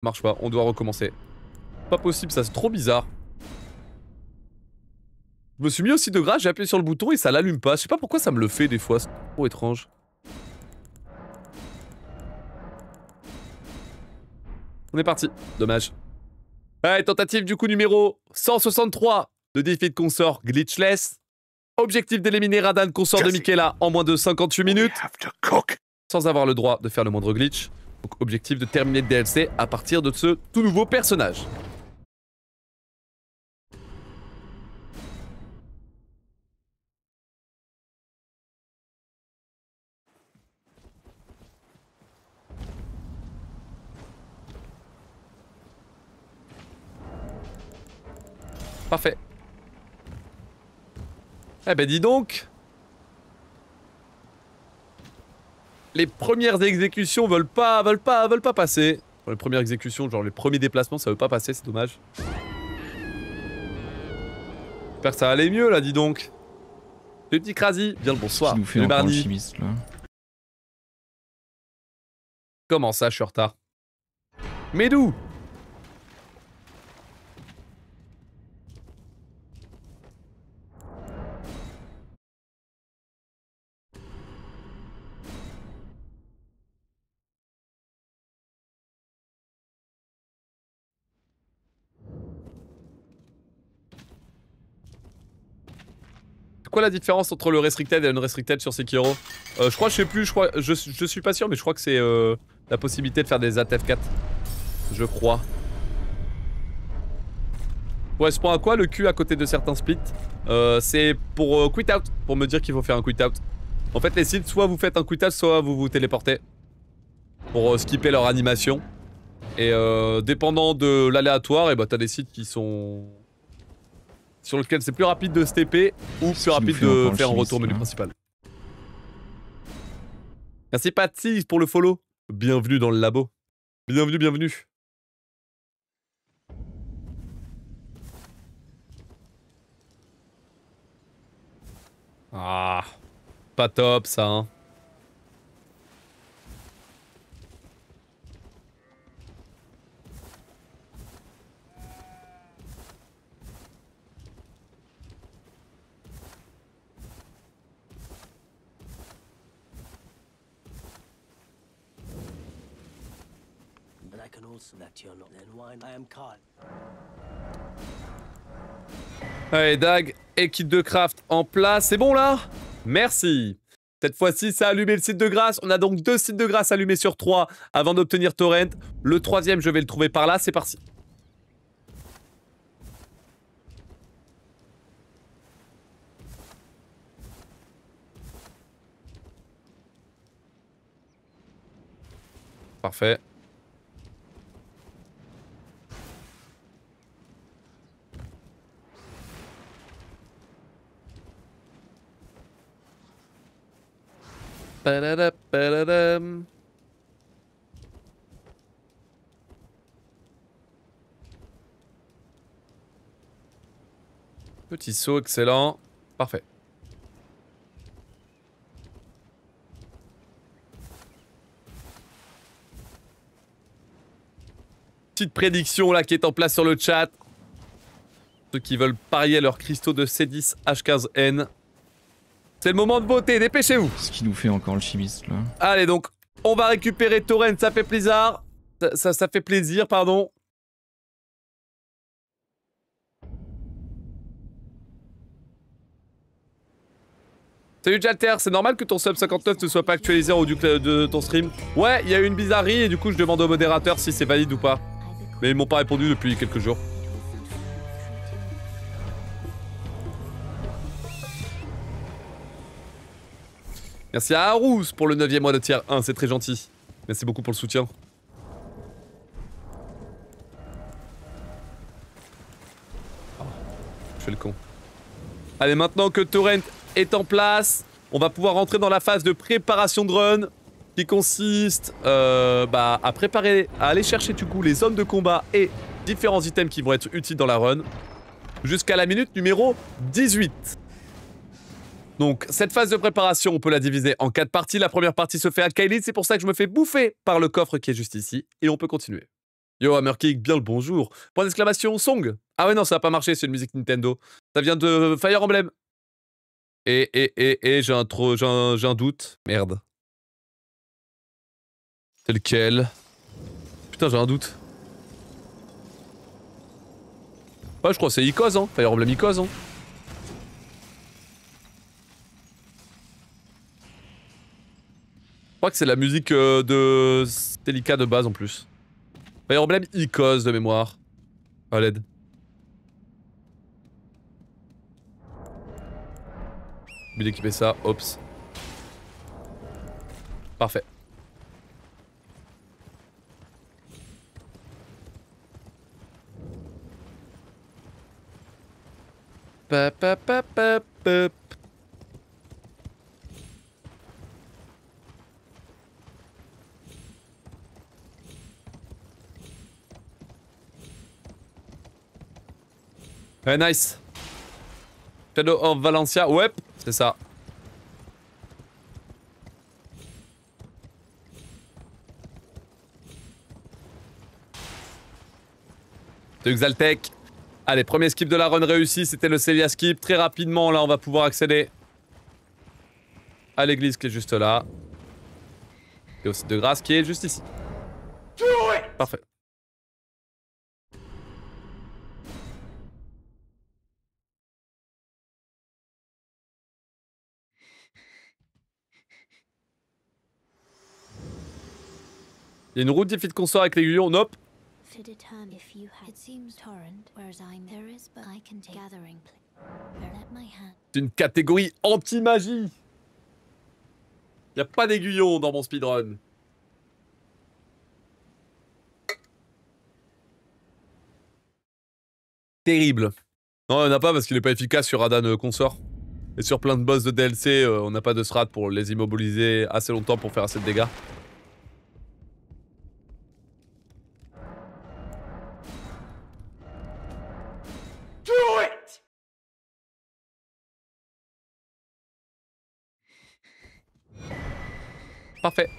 Marche pas, on doit recommencer. Pas possible, ça c'est trop bizarre. Je me suis mis aussi de grâce, j'ai appuyé sur le bouton et ça l'allume pas. Je sais pas pourquoi ça me le fait des fois, c'est trop étrange. On est parti, dommage. Allez, tentative du coup numéro 163 de défi de consort glitchless. Objectif d'éliminer Radan, consort de Michaela, en moins de 58 minutes. Sans avoir le droit de faire le moindre glitch. Donc objectif de terminer le DLC à partir de ce tout nouveau personnage. Parfait. Eh ben dis donc. Les premières exécutions veulent pas passer. Enfin, les premières exécutions, genre les premiers déplacements, ça veut pas passer, c'est dommage. J'espère que ça allait mieux là, dis donc. Le petit Krasi, bien le bonsoir. Qui nous fait le encore le Barney. chimiste là. Comment ça, je suis en retard? Mais d'où? C'est quoi la différence entre le restricted et le unrestricted sur Sekiro? Je crois, je sais plus, je suis pas sûr, mais je crois que c'est la possibilité de faire des ATF4. Je crois. Correspond à quoi le Q à côté de certains splits? C'est pour quit out, pour me dire qu'il faut faire un quit out. En fait, les sites, soit vous faites un quit out, soit vous vous téléportez. Pour skipper leur animation. Et dépendant de l'aléatoire, et bah t'as des sites qui sont... sur lesquels c'est plus rapide de se TP ou plus rapide de faire un retour menu principal. Merci Patsy pour le follow. Bienvenue dans le labo. Bienvenue, bienvenue. Ah, pas top ça, hein. Allez, Dag et kit de craft en place. C'est bon là? Merci. Cette fois-ci, ça a allumé le site de grâce. On a donc 2 sites de grâce allumés sur 3 avant d'obtenir Torrent. Le 3e, je vais le trouver par là. C'est parti. Parfait. Padadam. Petit saut, excellent. Parfait. Petite prédiction là qui est en place sur le chat. Ceux qui veulent parier leurs cristaux de C10 H15N. C'est le moment de voter, dépêchez-vous. Ce qui nous fait encore le chimiste là. Allez donc, on va récupérer Torrent, ça fait plaisir. Ça fait plaisir, pardon. Salut Jalter, c'est normal que ton sub 59 ne soit pas actualisé en haut de ton stream? Ouais, il y a eu une bizarrerie et du coup je demande au modérateur si c'est valide ou pas. Mais ils m'ont pas répondu depuis quelques jours. Merci à Arous pour le 9e mois de tier 1, c'est très gentil. Merci beaucoup pour le soutien. Oh, je fais le con. Allez, maintenant que Torrent est en place, on va pouvoir rentrer dans la phase de préparation de run qui consiste à préparer, à aller chercher du coup les zones de combat et différents items qui vont être utiles dans la run jusqu'à la minute numéro 18. Donc cette phase de préparation, on peut la diviser en 4 parties. La première partie se fait à Kylie, c'est pour ça que je me fais bouffer par le coffre qui est juste ici et on peut continuer. Yo, Hammerkick, bien le bonjour. Point d'exclamation, song. Ah ouais, non, ça a pas marché, c'est une musique Nintendo. Ça vient de Fire Emblem. J'ai un doute. Merde. C'est lequel? Putain, j'ai un doute. Ouais, je crois que c'est Icos, hein. Fire Emblem Icos, hein. Je crois que c'est la musique de Celica de base en plus. Fire Emblem Icos de mémoire. À l'aide. J'ai d'équiper ça, ops. Parfait. Pa, pa, pa, pa, pa. Ouais, nice. Shadow of Valencia, ouais, c'est ça. De Xaltec. Allez, premier skip de la run réussi, c'était le Celia skip. Très rapidement, là, on va pouvoir accéder à l'église qui est juste là. Et au site de grâce qui est juste ici. Parfait. Il y a une route défi de consort avec l'aiguillon, nope. C'est une catégorie anti-magie. Y a pas d'aiguillon dans mon speedrun. Terrible. Non, on n'a pas parce qu'il est pas efficace sur Radan consort. Et sur plein de boss de DLC, on n'a pas de strat pour les immobiliser assez longtemps pour faire assez de dégâts. Parfait.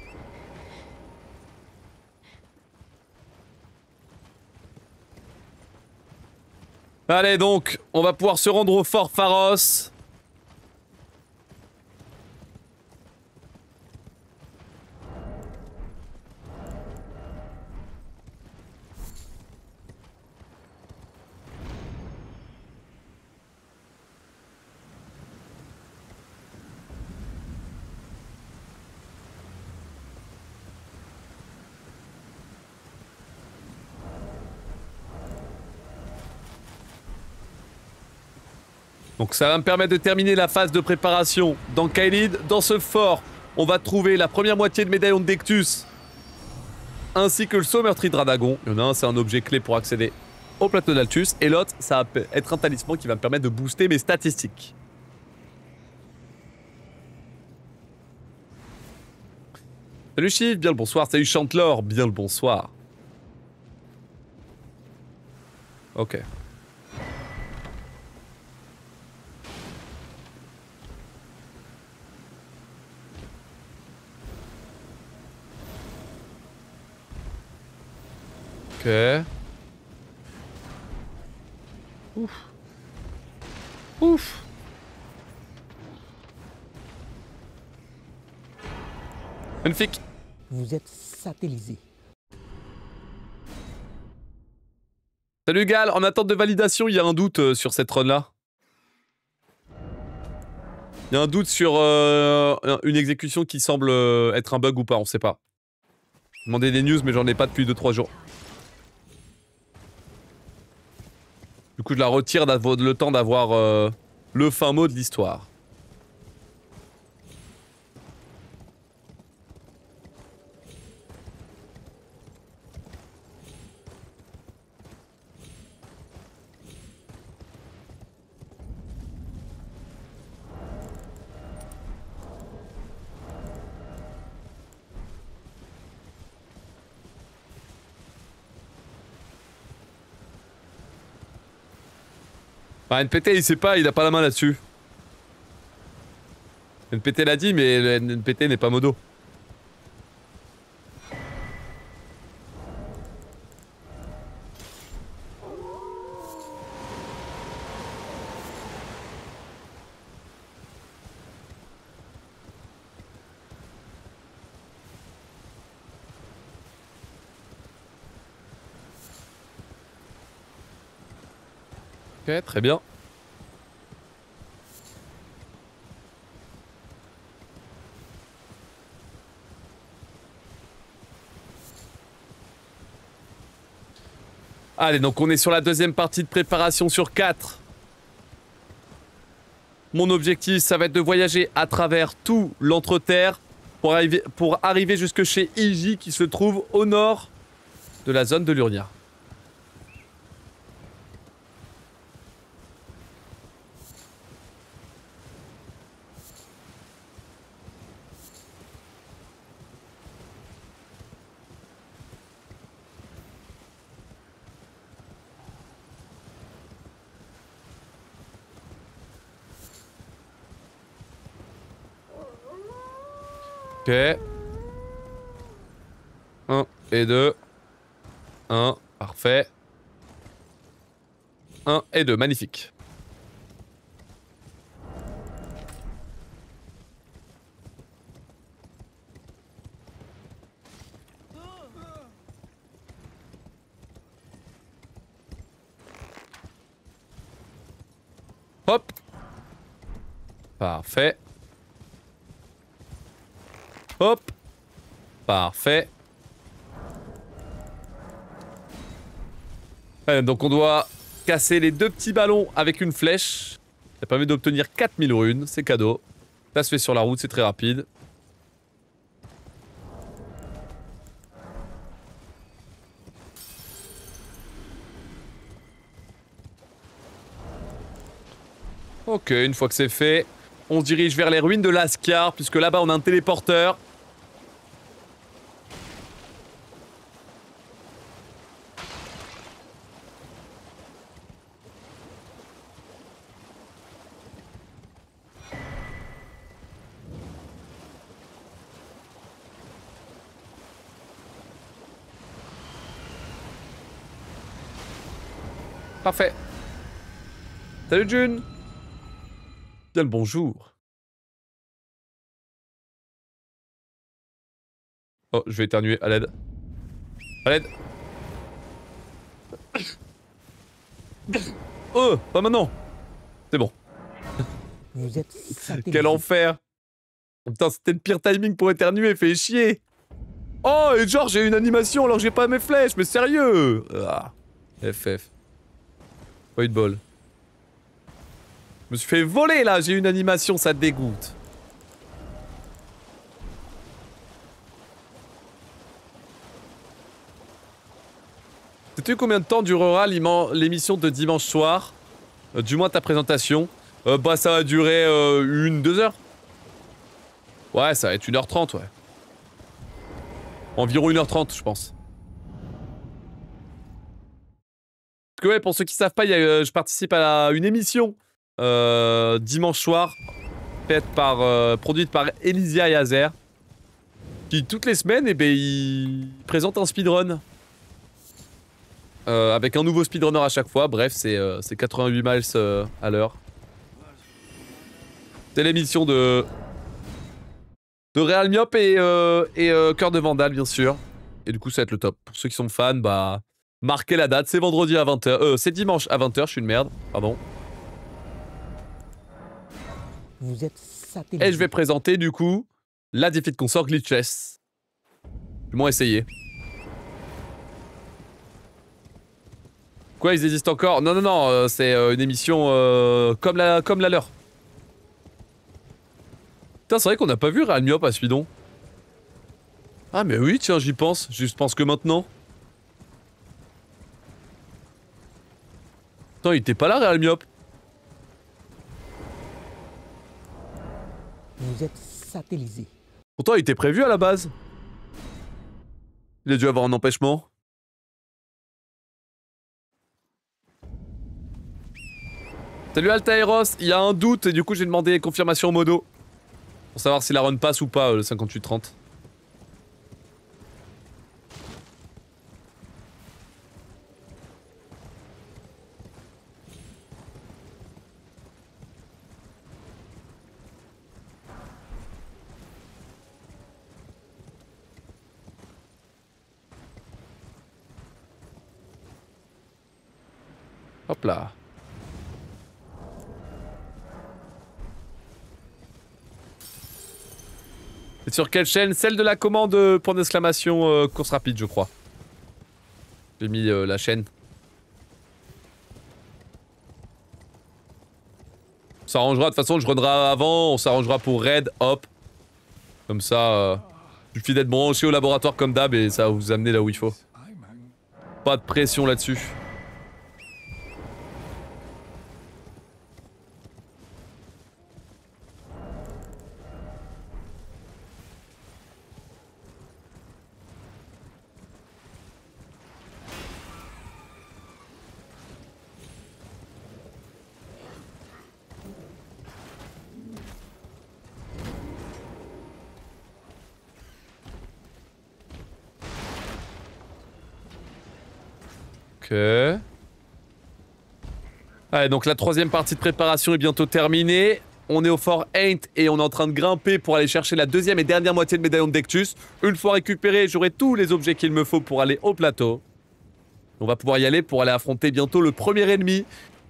Allez donc, on va pouvoir se rendre au fort Pharos. Donc ça va me permettre de terminer la phase de préparation dans Kaelid. Dans ce fort, on va trouver la première moitié de médaillon de Dectus, ainsi que le saut meurtri de Radagon. Il y en a un, c'est un objet clé pour accéder au plateau d'Altus, et l'autre, ça va être un talisman qui va me permettre de booster mes statistiques. Salut Chief, bien le bonsoir. Salut Chantelor, bien le bonsoir. Ok. Ok. Ouf. Ouf. Magnifique. Vous êtes satellisé. Salut Gal, en attente de validation, il y a un doute sur cette run là. Il y a un doute sur une exécution qui semble être un bug ou pas, on sait pas. Demandez des news mais j'en ai pas depuis 2-3 jours. Du coup je la retire le temps d'avoir le fin mot de l'histoire. Bah, NPT il sait pas, il a pas la main là-dessus. NPT l'a dit mais le NPT n'est pas modo. Ok, très bien. Allez, donc on est sur la deuxième partie de préparation sur 4. Mon objectif, ça va être de voyager à travers tout l'Entreterre pour arriver jusque chez Iji qui se trouve au nord de la zone de Lurnia. Ok. 1 et 2. 1, parfait. 1 et 2, magnifique. Hop. Parfait. Hop. Parfait. Donc on doit casser les 2 petits ballons avec une flèche. Ça permet d'obtenir 4000 runes, c'est cadeau. Ça se fait sur la route, c'est très rapide. Ok, une fois que c'est fait, on se dirige vers les ruines de Lascar, puisque là-bas on a un téléporteur. Parfait. Salut June. Bien le bonjour. Oh, je vais éternuer, à l'aide. À l'aide. Oh, pas maintenant. C'est bon. Vous êtes satellisé. Quel enfer. Putain, c'était le pire timing pour éternuer, fait chier. Oh, et genre j'ai une animation alors que j'ai pas mes flèches, mais sérieux. Ah. FF. Pas eu de bol. Je me suis fait voler là, j'ai une animation, ça dégoûte. Sais-tu combien de temps durera l'émission de dimanche soir? Du moins ta présentation. Bah ça va durer 1-2 heures. Ouais, ça va être 1h30, ouais. Environ 1h30, je pense. Parce que ouais, pour ceux qui savent pas, je participe à une émission dimanche soir, produite par Elysia et Azer, qui toutes les semaines, eh ben, il présente un speedrun. Avec un nouveau speedrunner à chaque fois, bref, c'est 88 miles à l'heure. C'est l'émission de Real Myop et Cœur de Vandal, bien sûr. Et du coup, ça va être le top. Pour ceux qui sont fans, bah, marquez la date, c'est vendredi à 20h. C'est dimanche à 20h, je suis une merde, pardon. Vous êtes satellisé. Et je vais présenter, du coup, la défi de consort Glitchless. Du moins essayer. Quoi, ils existent encore? Non, non, non, c'est une émission comme la leur. Putain, c'est vrai qu'on n'a pas vu Real Myop à ce bidon. Ah, mais oui, tiens, j'y pense. Je pense que maintenant. Attends, il était pas là, Real Myop. Vous êtes satellisé. Pourtant, il était prévu à la base. Il a dû avoir un empêchement. Salut Altaeros, il y a un doute et du coup j'ai demandé confirmation au modo. Pour savoir si la run passe ou pas, le 58-30. Hop là. C'est sur quelle chaîne? Celle de la commande point d'exclamation course rapide, je crois. J'ai mis la chaîne. On s'arrangera, de toute façon je runnerai avant, on s'arrangera pour raid, hop. Comme ça, suffit d'être branché au laboratoire comme d'hab et ça va vous amener là où il faut. Pas de pression là-dessus. Ok. Allez, donc la troisième partie de préparation est bientôt terminée. On est au fort Aint et on est en train de grimper pour aller chercher la deuxième et dernière moitié de médaillon de Dectus. Une fois récupéré, j'aurai tous les objets qu'il me faut pour aller au plateau. On va pouvoir y aller pour aller affronter bientôt le premier ennemi.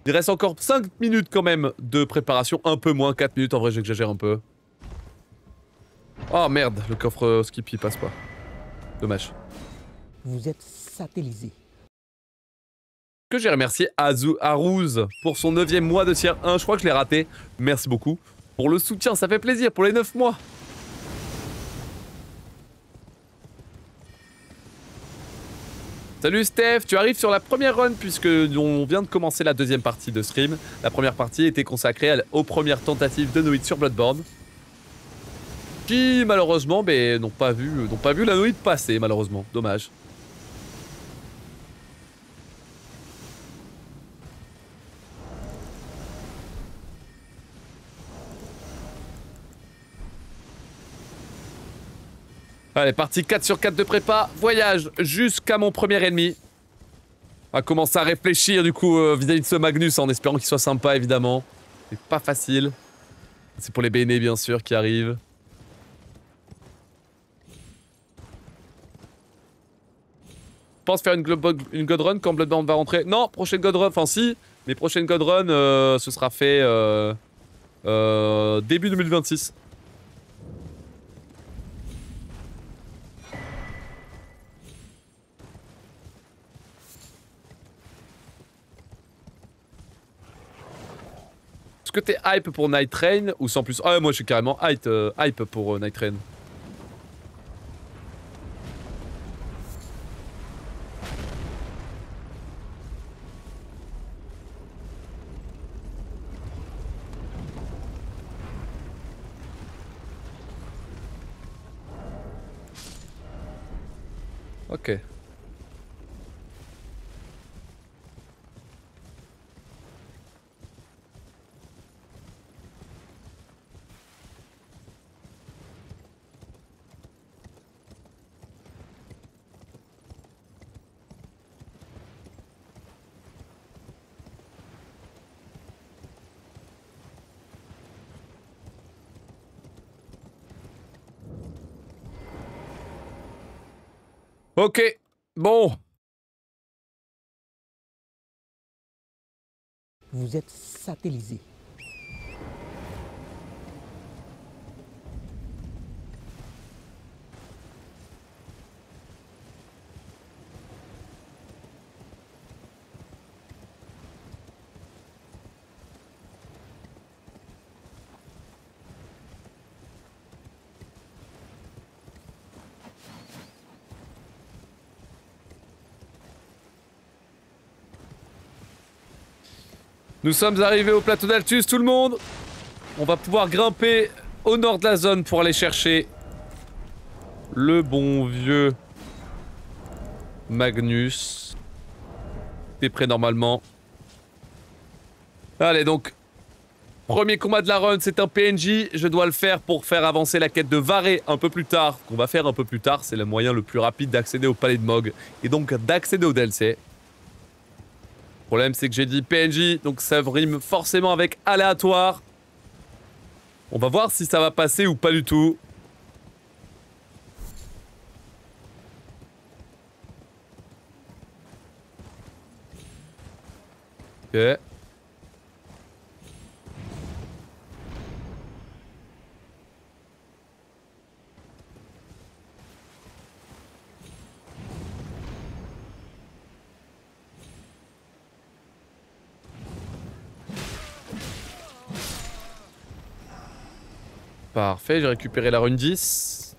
Il reste encore 5 minutes quand même de préparation, un peu moins, 4 minutes en vrai j'exagère un peu. Oh merde, le coffre Skippy passe pas. Dommage. Vous êtes satellisé. Que j'ai remercié Arouz pour son 9e mois de tier 1, je crois que je l'ai raté. Merci beaucoup pour le soutien, ça fait plaisir pour les 9 mois. Salut Steph, tu arrives sur la première run puisque on vient de commencer la deuxième partie de stream. La première partie était consacrée aux premières tentatives de Noid sur Bloodborne. Qui malheureusement n'ont pas vu la Noid passer malheureusement, dommage. Allez, partie 4 sur 4 de prépa, voyage jusqu'à mon premier ennemi. On va commencer à réfléchir du coup vis-à-vis de ce Magnus en espérant qu'il soit sympa évidemment. C'est pas facile. C'est pour les BN bien sûr qui arrivent. Je pense faire une God Run quand Bloodborne va rentrer. Non, prochaine God Run, enfin si, mais prochaine God Run ce sera fait début 2026. Est-ce que t'es hype pour Night Train ou sans plus? Ah ouais, moi je suis carrément hype pour Night Train. Ok. Ok, bon. Vous êtes satellisé. Nous sommes arrivés au plateau d'Altus, tout le monde. On va pouvoir grimper au nord de la zone pour aller chercher le bon vieux Magnus. T'es prêt normalement. Allez donc, premier combat de la run, c'est un PNJ. Je dois le faire pour faire avancer la quête de Varé un peu plus tard. Qu'on va faire un peu plus tard, c'est le moyen le plus rapide d'accéder au palais de Mog. Et donc d'accéder au DLC. Le problème c'est que j'ai dit PNJ, donc ça rime forcément avec aléatoire. On va voir si ça va passer ou pas du tout. Ok. Parfait, j'ai récupéré la rune 10.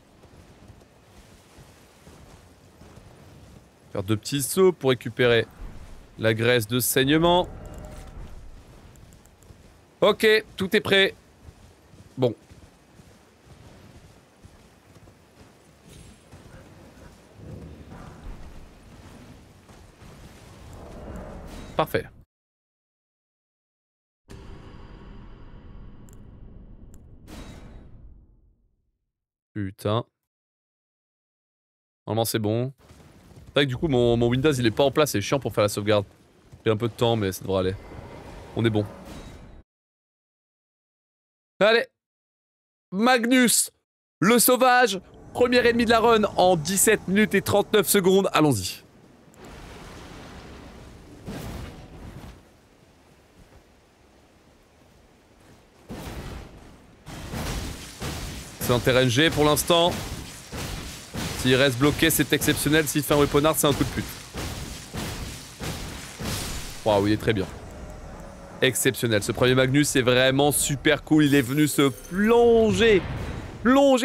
Faire 2 petits sauts pour récupérer la graisse de saignement. Ok, tout est prêt. Bon. Parfait. Putain. Normalement c'est bon. C'est vrai que du coup mon Windows il est pas en place, c'est chiant pour faire la sauvegarde. J'ai un peu de temps mais ça devrait aller. On est bon. Allez. Magnus, le sauvage, premier ennemi de la run en 17 minutes et 39 secondes. Allons-y. C'est un terrain G pour l'instant. S'il reste bloqué, c'est exceptionnel. S'il fait un weaponard, c'est un coup de pute. Waouh, il est très bien. Exceptionnel. Ce premier Magnus est vraiment super cool. Il est venu se plonger,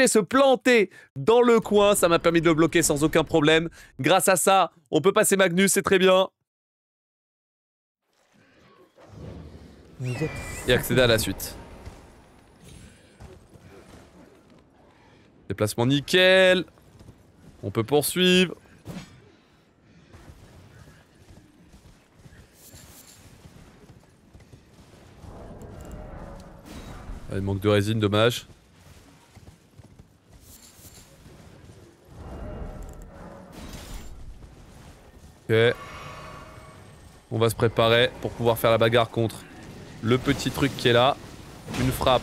se planter dans le coin. Ça m'a permis de le bloquer sans aucun problème. Grâce à ça, on peut passer Magnus, c'est très bien. Et accéder à la suite. Déplacement nickel. On peut poursuivre. Ah, il manque de résine, dommage. Ok. On va se préparer pour pouvoir faire la bagarre contre le petit truc qui est là. Une frappe,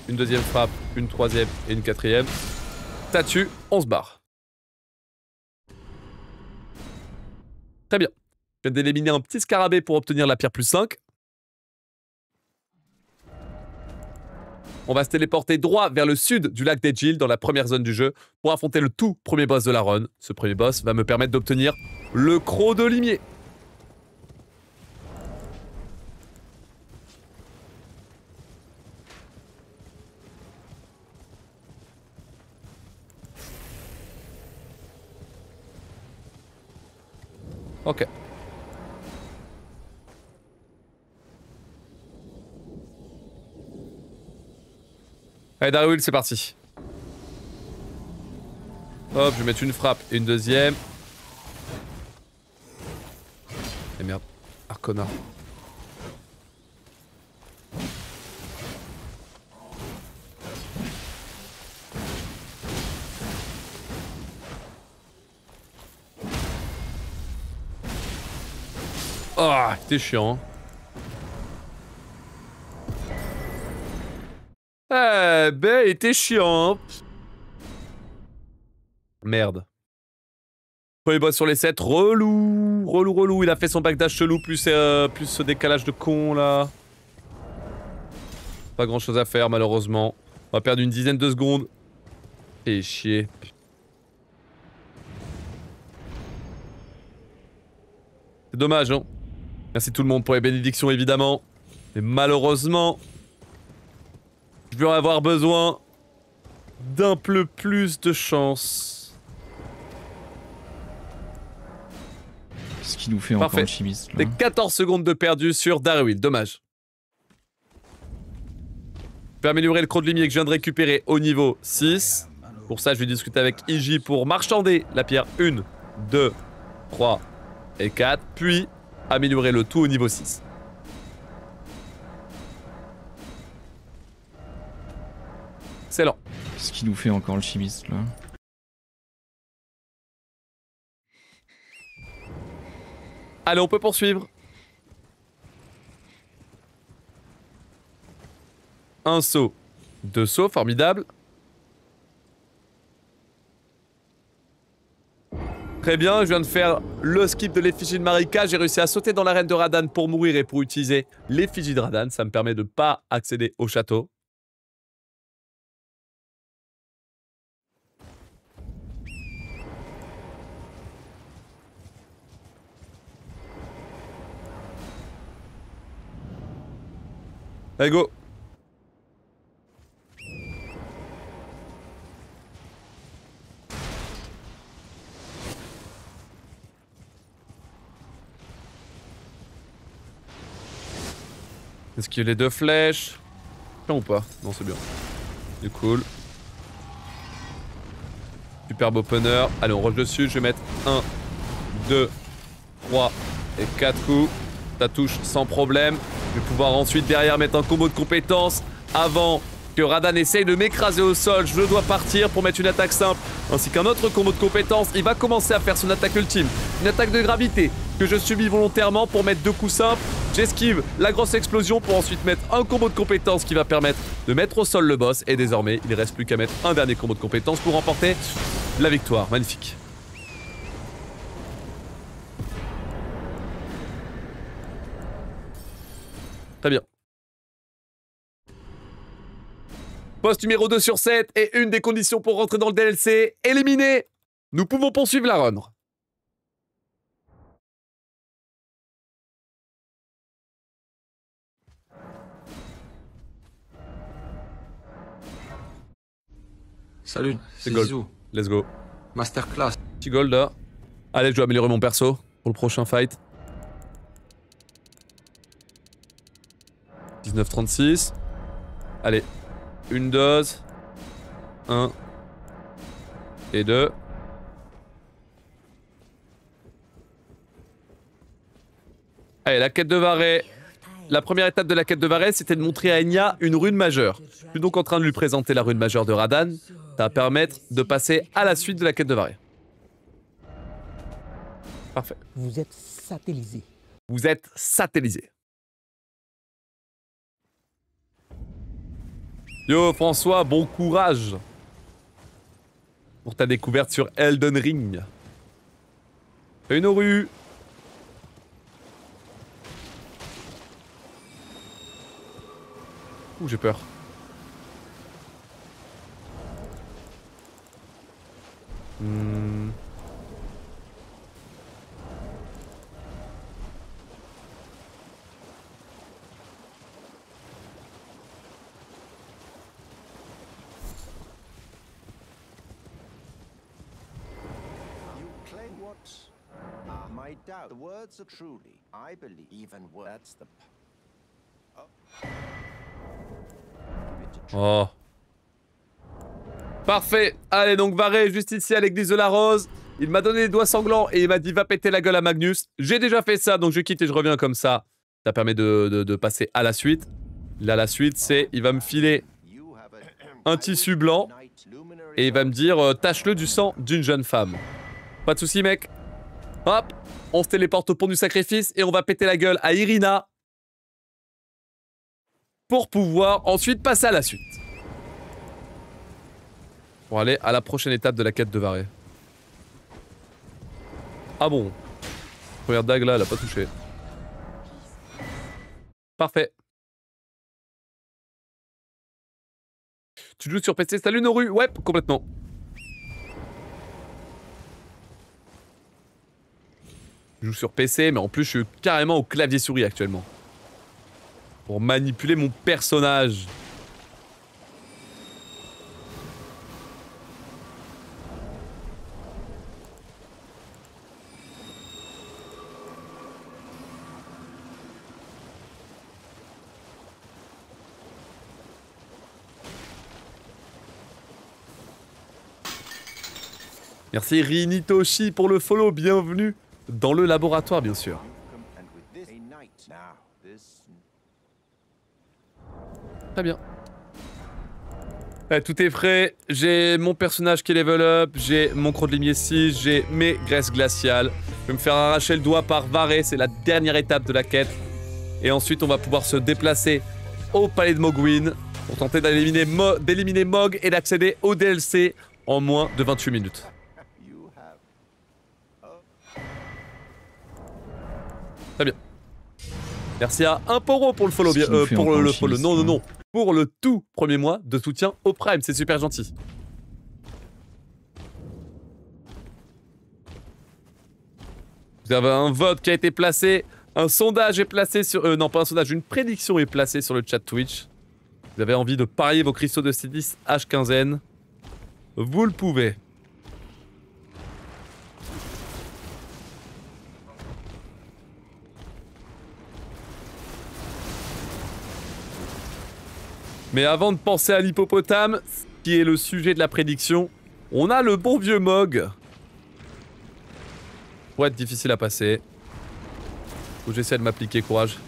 une deuxième frappe, une troisième et une quatrième. T'as dessus, on se barre. Très bien. Je viens d'éliminer un petit scarabée pour obtenir la pierre plus 5. On va se téléporter droit vers le sud du lac d'Edgil dans la première zone du jeu pour affronter le tout premier boss de la run. Ce premier boss va me permettre d'obtenir le croc de limier. Ok. Allez, Darryl, c'est parti. Hop, je vais mettre une frappe et une deuxième. Et merde. Ah, connard. Oh, t'es chiant. Eh ben, il était chiant. Merde. Premier boss sur les 7, relou. Relou. Il a fait son backdash chelou plus ce décalage de con là. Pas grand chose à faire malheureusement. On va perdre une dizaine de secondes. Et chier. C'est dommage, hein. Merci tout le monde pour les bénédictions évidemment. Mais malheureusement, je vais avoir besoin d'un peu plus de chance. Qu'est-ce qu'il nous fait Parfait. encore le chimiste là? Des 14 secondes de perdu sur Darryl, dommage. Je peux améliorer le croc de limier que je viens de récupérer au niveau 6. Pour ça, je vais discuter avec Iji pour marchander la pierre 1, 2, 3 et 4. Puis améliorer le tout au niveau 6. Excellent. Qu'est-ce qu'il nous fait encore le chimiste là? Allez, on peut poursuivre. Un saut, 2 sauts, formidable. Très bien, je viens de faire le skip de l'effigie de Marika. J'ai réussi à sauter dans l'arène de Radahn pour mourir et pour utiliser l'effigie de Radahn. Ça me permet de ne pas accéder au château. Allez, go. Est-ce qu'il y a les 2 flèches? Tiens ou pas? Non, c'est bien. C'est cool. Superbe opener. Allez, on rush dessus. Je vais mettre 1, 2, 3 et 4 coups. Ça touche sans problème. Je vais pouvoir ensuite derrière mettre un combo de compétences avant que Radan essaye de m'écraser au sol. Je dois partir pour mettre une attaque simple ainsi qu'un autre combo de compétences. Il va commencer à faire son attaque ultime. Une attaque de gravité que je subis volontairement pour mettre 2 coups simples. J'esquive la grosse explosion pour ensuite mettre un combo de compétences qui va permettre de mettre au sol le boss. Et désormais, il ne reste plus qu'à mettre un dernier combo de compétences pour remporter la victoire. Magnifique. Très bien. Poste numéro 2 sur 7 et une des conditions pour rentrer dans le DLC, éliminé. Nous pouvons poursuivre la run. Salut, c'est gold. Zizou. Let's go. Masterclass. Petit gold là. Allez, je dois améliorer mon perso pour le prochain fight. 19,36. Allez, une dose. 1 et 2. Allez, la quête de Varé. La première étape de la quête de Varé, c'était de montrer à Enya une rune majeure. Je suis donc en train de lui présenter la rune majeure de Radan. Ça va permettre de passer à la suite de la quête de Varé. Parfait. Vous êtes satellisé. Vous êtes satellisé. Yo François, bon courage pour ta découverte sur Elden Ring. Une rue. Ouh, j'ai peur. My doubt. The words are truly, I believe, even words. That's the. Oh. Parfait. Allez, donc Varé juste ici à l'église de la Rose. Il m'a donné les doigts sanglants et il m'a dit va péter la gueule à Magnus. J'ai déjà fait ça, donc je quitte et je reviens comme ça. Ça permet de passer à la suite. Là, la suite, c'est il va me filer un tissu blanc et il va me dire tâche-le du sang d'une jeune femme. Pas de soucis, mec. Hop, on se téléporte au pont du sacrifice et on va péter la gueule à Irina pour pouvoir ensuite passer à la suite. Pour aller à la prochaine étape de la quête de Varé. Ah bon. Première dague là, elle a pas touché. Parfait. Tu joues sur PC, salut Noru. Ouais, complètement. Je joue sur PC, mais en plus je suis carrément au clavier souris actuellement. Pour manipuler mon personnage. Merci Rinitoshi pour le follow, bienvenue dans le laboratoire bien sûr. Très bien. Tout est frais, j'ai mon personnage qui est level up, j'ai mon croc de limier 6, j'ai mes graisses glaciales. Je vais me faire arracher le doigt par Varé, c'est la dernière étape de la quête. Et ensuite on va pouvoir se déplacer au palais de Mogwin pour tenter d'éliminer Mog et d'accéder au DLC en moins de 28 minutes. Très bien. Merci à Imporo pour le follow. Pour le follow. Non, non, non. Pour le tout premier mois de soutien au Prime. C'est super gentil. Vous avez un vote qui a été placé. Un sondage est placé sur... non, pas un sondage. Une prédiction est placée sur le chat Twitch. Vous avez envie de parier vos cristaux de C10 H15N. Vous le pouvez. Mais avant de penser à l'hippopotame, qui est le sujet de la prédiction, on a le bon vieux Mog. Pour être difficile à passer. Faut que j'essaie de m'appliquer, courage.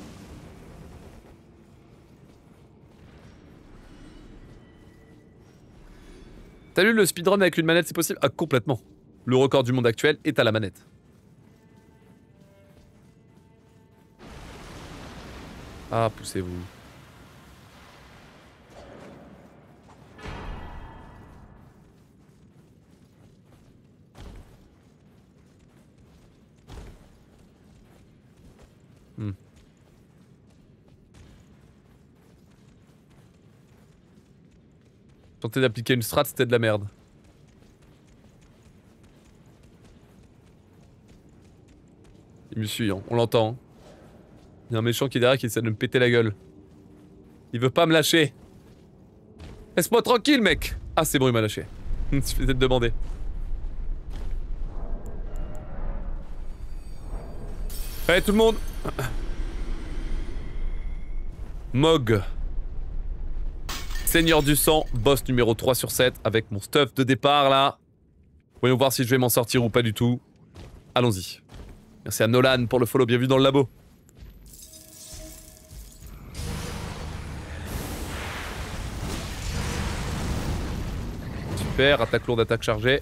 T'as lu le speedrun avec une manette, c'est possible? Ah, complètement. Le record du monde actuel est à la manette. Ah, poussez-vous. Tenter d'appliquer une strat, c'était de la merde. Il me suit, hein. On l'entend. Hein. Il y a un méchant qui est derrière qui essaie de me péter la gueule. Il veut pas me lâcher. Laisse-moi tranquille, mec. Ah, c'est bon, il m'a lâché. Il suffisait de demander. Allez, tout le monde. Mog. Seigneur du sang, boss numéro 3 sur 7 avec mon stuff de départ là. Voyons voir si je vais m'en sortir ou pas du tout. Allons-y. Merci à Nolan pour le follow, bienvenue dans le labo. Super, attaque lourde, attaque chargée.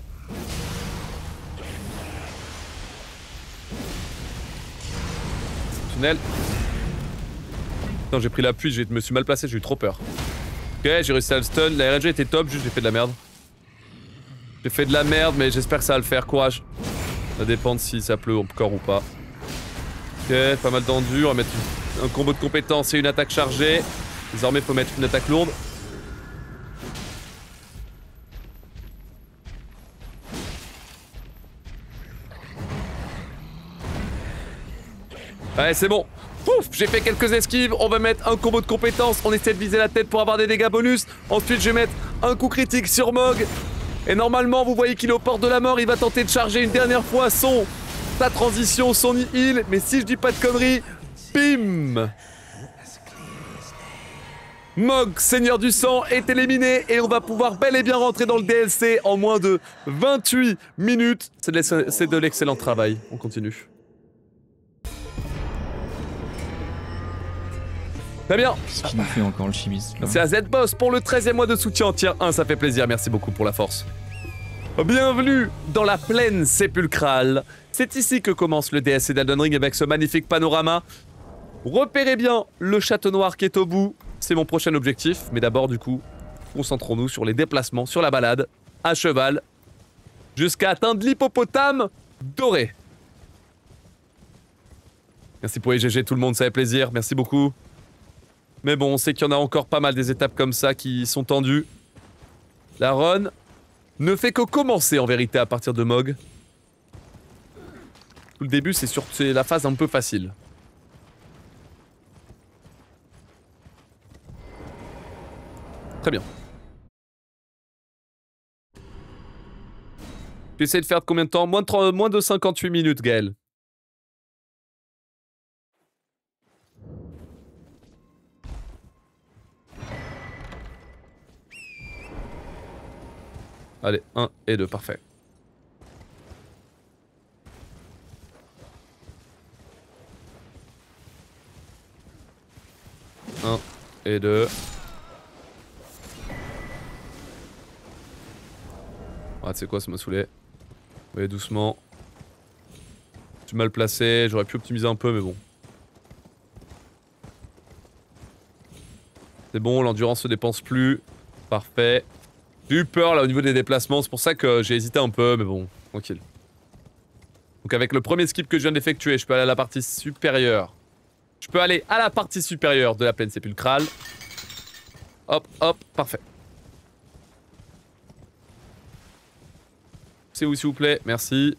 Tunnel. Non, j'ai pris l'appui, je me suis mal placé, j'ai eu trop peur. Ok, j'ai réussi à le stun, la RNG était top, juste j'ai fait de la merde. J'ai fait de la merde, mais j'espère que ça va le faire, courage. Ça dépend de si ça pleut encore ou pas. Ok, pas mal tendu, on va mettre un combo de compétences et une attaque chargée. Désormais, faut mettre une attaque lourde. Allez, c'est bon. Pouf, j'ai fait quelques esquives, on va mettre un combo de compétences, on essaie de viser la tête pour avoir des dégâts bonus. Ensuite, je vais mettre un coup critique sur Mog. Et normalement, vous voyez qu'il est aux portes de la mort, il va tenter de charger une dernière fois sa transition, son heal. Mais si je dis pas de conneries, bim! Mog, Seigneur du sang, est éliminé et on va pouvoir bel et bien rentrer dans le DLC en moins de 28 minutes. C'est de l'excellent travail, on continue. Très bien. Qu'est-ce qu'il nous fait encore le chimiste là? Merci à Z-Boss pour le 13e mois de soutien. Tiens, 1, ça fait plaisir. Merci beaucoup pour la force. Bienvenue dans la plaine sépulcrale. C'est ici que commence le DLC d'Elden Ring avec ce magnifique panorama. Repérez bien le château noir qui est au bout. C'est mon prochain objectif. Mais d'abord, du coup, concentrons-nous sur les déplacements, sur la balade, à cheval, jusqu'à atteindre l'hippopotame doré. Merci pour les GG tout le monde, ça fait plaisir. Merci beaucoup. Mais bon, on sait qu'il y en a encore pas mal des étapes comme ça qui sont tendues. La run ne fait que commencer en vérité à partir de Mog. Tout le début, c'est la phase un peu facile. Très bien. Tu essaies de faire de combien de temps? Moins de 58 minutes, Gaël. Allez, 1 et 2, parfait. Un et 2. Ah, tu sais quoi, ça m'a saoulé. Oui, doucement. Je suis mal placé, j'aurais pu optimiser un peu, mais bon. C'est bon, l'endurance se dépense plus. Parfait. J'ai eu peur là au niveau des déplacements, c'est pour ça que j'ai hésité un peu, mais bon, tranquille. Donc avec le premier skip que je viens d'effectuer, je peux aller à la partie supérieure. Je peux aller à la partie supérieure de la plaine sépulcrale. Hop, hop, parfait. C'est où s'il vous plaît? Merci.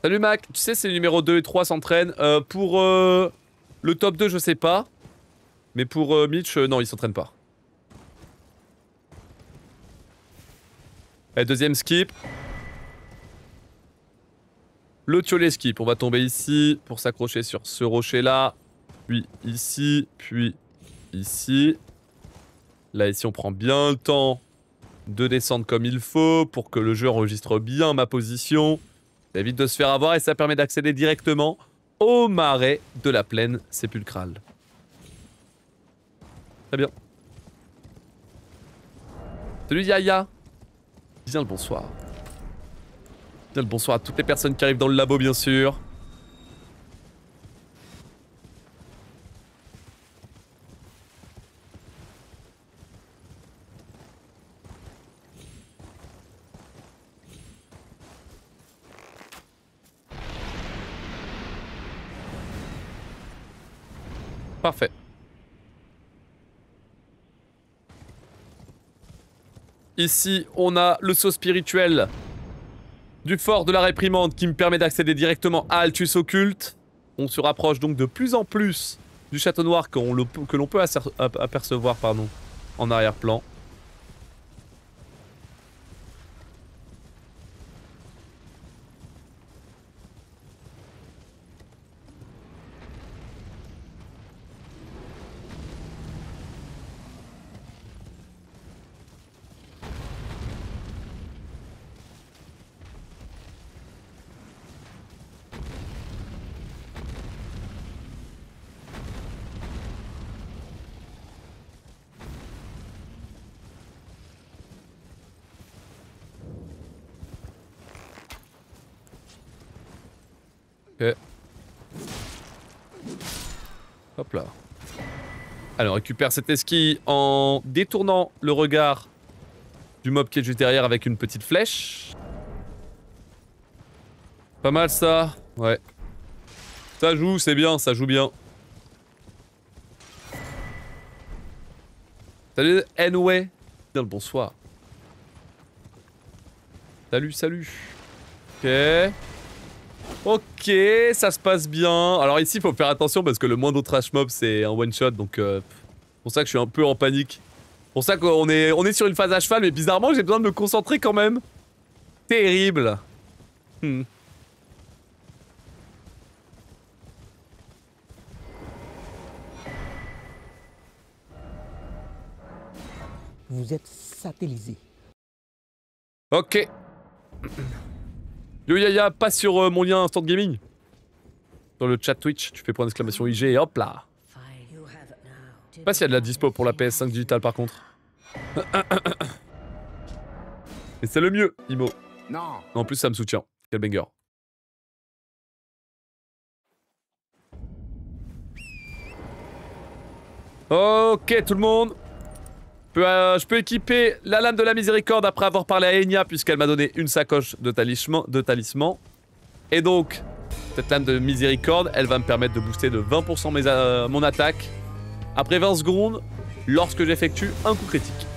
Salut Mac, tu sais c'est le numéro 2 et 3 s'entraînent. Pour le top 2 je sais pas. Mais pour Mitch, non, il s'entraîne pas. Allez, deuxième skip. Le tiolet skip. On va tomber ici pour s'accrocher sur ce rocher-là. Puis ici, puis ici. Là, ici, on prend bien le temps de descendre comme il faut pour que le jeu enregistre bien ma position. Ça évite de se faire avoir et ça permet d'accéder directement au marais de la plaine sépulcrale. Très bien. Salut Yaya. Bien le bonsoir. Bien le bonsoir à toutes les personnes qui arrivent dans le labo, bien sûr. Parfait. Ici, on a le saut spirituel du fort de la réprimande qui me permet d'accéder directement à Altus Occulte. On se rapproche donc de plus en plus du château noir que l'on peut apercevoir en arrière-plan. Ok. Hop là. Allez, on récupère cette esquille en détournant le regard du mob qui est juste derrière avec une petite flèche. Pas mal ça. Ouais. Ça joue, c'est bien, ça joue bien. Salut Anyway. Bien le bonsoir. Salut, salut. Ok. Ok, ça se passe bien. Alors ici, il faut faire attention parce que le moindre trash mob, c'est un one shot. Donc, c'est pour ça que je suis un peu en panique. Pour ça qu'on est sur une phase à cheval, mais bizarrement, j'ai besoin de me concentrer quand même. Terrible. Vous êtes satellisé. Ok. Yo Yaya, passe sur mon lien Instant Gaming. Sur le chat Twitch, tu fais point d'exclamation IG et hop là. Je sais pas s'il y a de la dispo pour la PS5 digitale par contre. Mais c'est le mieux, Imo. Non. En plus, ça me soutient. Quel banger. Ok, tout le monde. Je peux équiper la lame de la miséricorde après avoir parlé à Enya puisqu'elle m'a donné une sacoche de talisman. Et donc, cette lame de miséricorde, elle va me permettre de booster de 20% mon attaque après 20 secondes lorsque j'effectue un coup critique.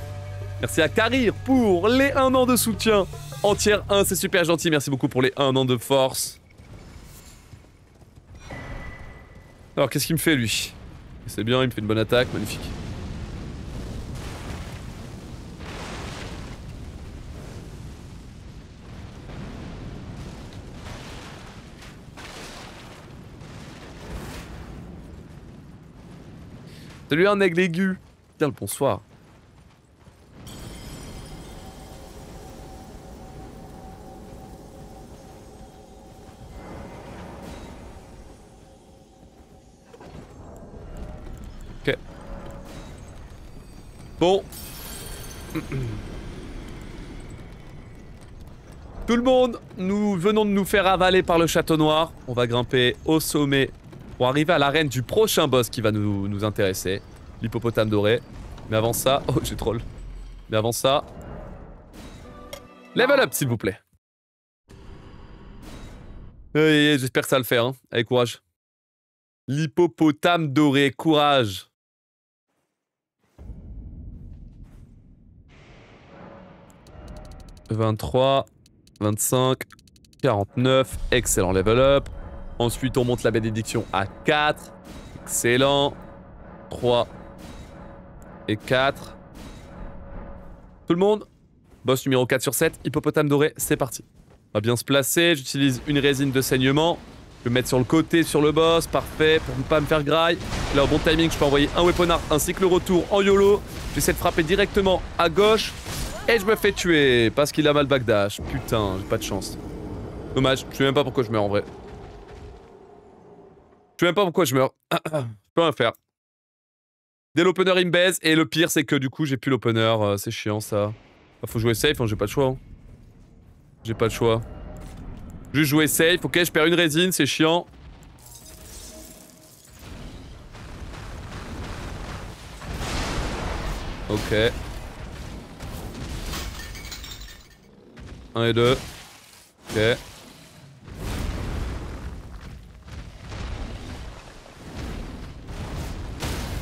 Merci à Karir pour les 1 an de soutien. En tier 1, c'est super gentil. Merci beaucoup pour les 1 an de force. Alors, qu'est-ce qu'il me fait lui? C'est bien, il me fait une bonne attaque, magnifique. Salut un aigle aigu. Tiens le bonsoir. Ok. Bon. Tout le monde, nous venons de nous faire avaler par le château noir. On va grimper au sommet pour arriver à l'arène du prochain boss qui va nous intéresser. L'hippopotame doré. Mais avant ça... Oh, j'ai troll. Mais avant ça... Level up, s'il vous plaît. J'espère que ça va le faire, hein. Allez, courage. L'hippopotame doré, courage. « 23, 25, 49, excellent level up. Ensuite, on monte la bénédiction à 4, excellent. 3, Et 4. Tout le monde. Boss numéro 4 sur 7, hippopotame doré, c'est parti. On va bien se placer, j'utilise une résine de saignement. Je vais mettre sur le côté, sur le boss, parfait, pour ne pas me faire graille. Là, au bon timing, je peux envoyer un weapon art ainsi que le retour en YOLO. J'essaie de frapper directement à gauche. Et je me fais tuer, parce qu'il a mal backdash. Putain, j'ai pas de chance. Dommage, je sais même pas pourquoi je meurs en vrai. Je sais même pas pourquoi je meurs. Je peux rien faire. Dès l'opener, il me baise, et le pire, c'est que du coup, j'ai plus l'opener. C'est chiant, ça. Faut jouer safe, hein, j'ai pas le choix. Hein. J'ai pas le choix. Juste jouer safe, ok, je perds une résine, c'est chiant. Ok. 1 et 2. Ok.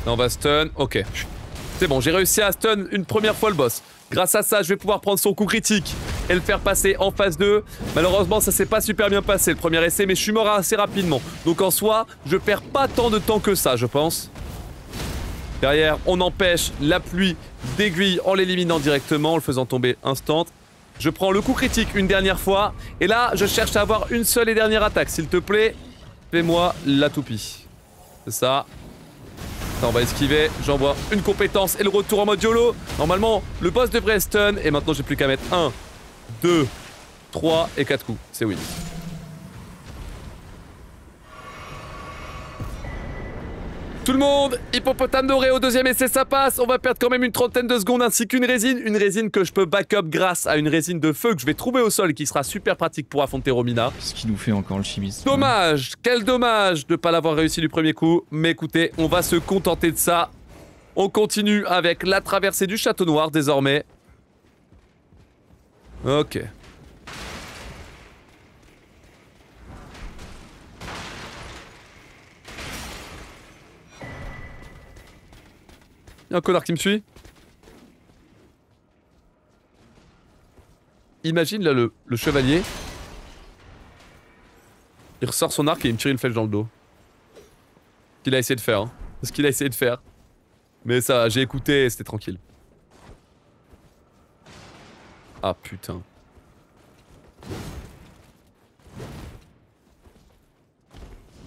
Là on va stun, ok. C'est bon, j'ai réussi à stun une première fois le boss. Grâce à ça, je vais pouvoir prendre son coup critique et le faire passer en phase 2. Malheureusement, ça s'est pas super bien passé le premier essai, mais je suis mort assez rapidement. Donc en soi, je perds pas tant de temps que ça, je pense. Derrière, on empêche la pluie d'aiguilles en l'éliminant directement, en le faisant tomber instant. Je prends le coup critique une dernière fois. Et là, je cherche à avoir une seule et dernière attaque. S'il te plaît, fais-moi la toupie. C'est ça. Ça, on va esquiver, j'envoie une compétence et le retour en mode YOLO. Normalement, le boss devrait stun et maintenant j'ai plus qu'à mettre 1, 2, 3 et 4 coups. C'est win. Tout le monde, hippopotame doré au deuxième essai, ça passe. On va perdre quand même une trentaine de secondes ainsi qu'une résine que je peux backup grâce à une résine de feu que je vais trouver au sol et qui sera super pratique pour affronter Romina. Qu'est-ce qu'il nous fait encore le chimiste? Dommage, quel dommage de ne pas l'avoir réussi du premier coup. Mais écoutez, on va se contenter de ça. On continue avec la traversée du château noir désormais. Ok. Il y a un connard qui me suit. Imagine là le chevalier. Il ressort son arc et il me tire une flèche dans le dos. Ce qu'il a essayé de faire. Hein. Ce qu'il a essayé de faire. Mais ça, j'ai écouté et c'était tranquille. Ah putain.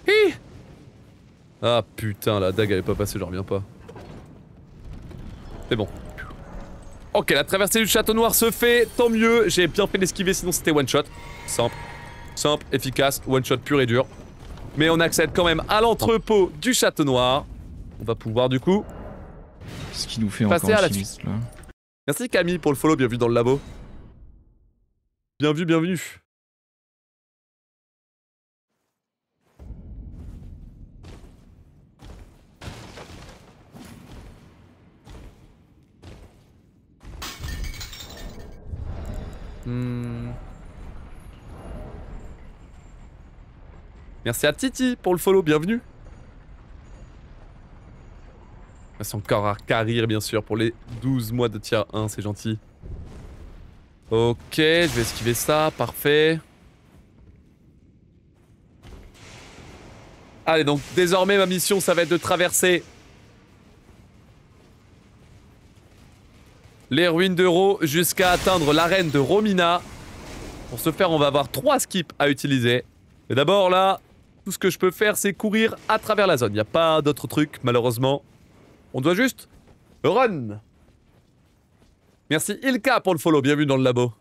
Hi. Ah putain, la dague elle est pas passée, j'en reviens pas. C'est bon. Ok, la traversée du château noir se fait, tant mieux. J'ai bien fait d'esquiver, sinon c'était one shot. Simple. Simple, efficace, one shot pur et dur. Mais on accède quand même à l'entrepôt du château noir. On va pouvoir du coup... Qu'est-ce qu'il nous fait encore le chimiste là? Merci Camille pour le follow, bienvenue dans le labo. Bienvenue. Merci à Titi pour le follow, bienvenue. Merci encore à Karir bien sûr pour les 12 mois de tier 1, c'est gentil. Ok, je vais esquiver ça, parfait. Allez, donc désormais ma mission ça va être de traverser les ruines d'Euro jusqu'à atteindre l'arène de Romina. Pour ce faire, on va avoir 3 skips à utiliser. Mais d'abord là, tout ce que je peux faire c'est courir à travers la zone. Il n'y a pas d'autre truc malheureusement. On doit juste run. Merci Ilka pour le follow, bienvenue dans le labo.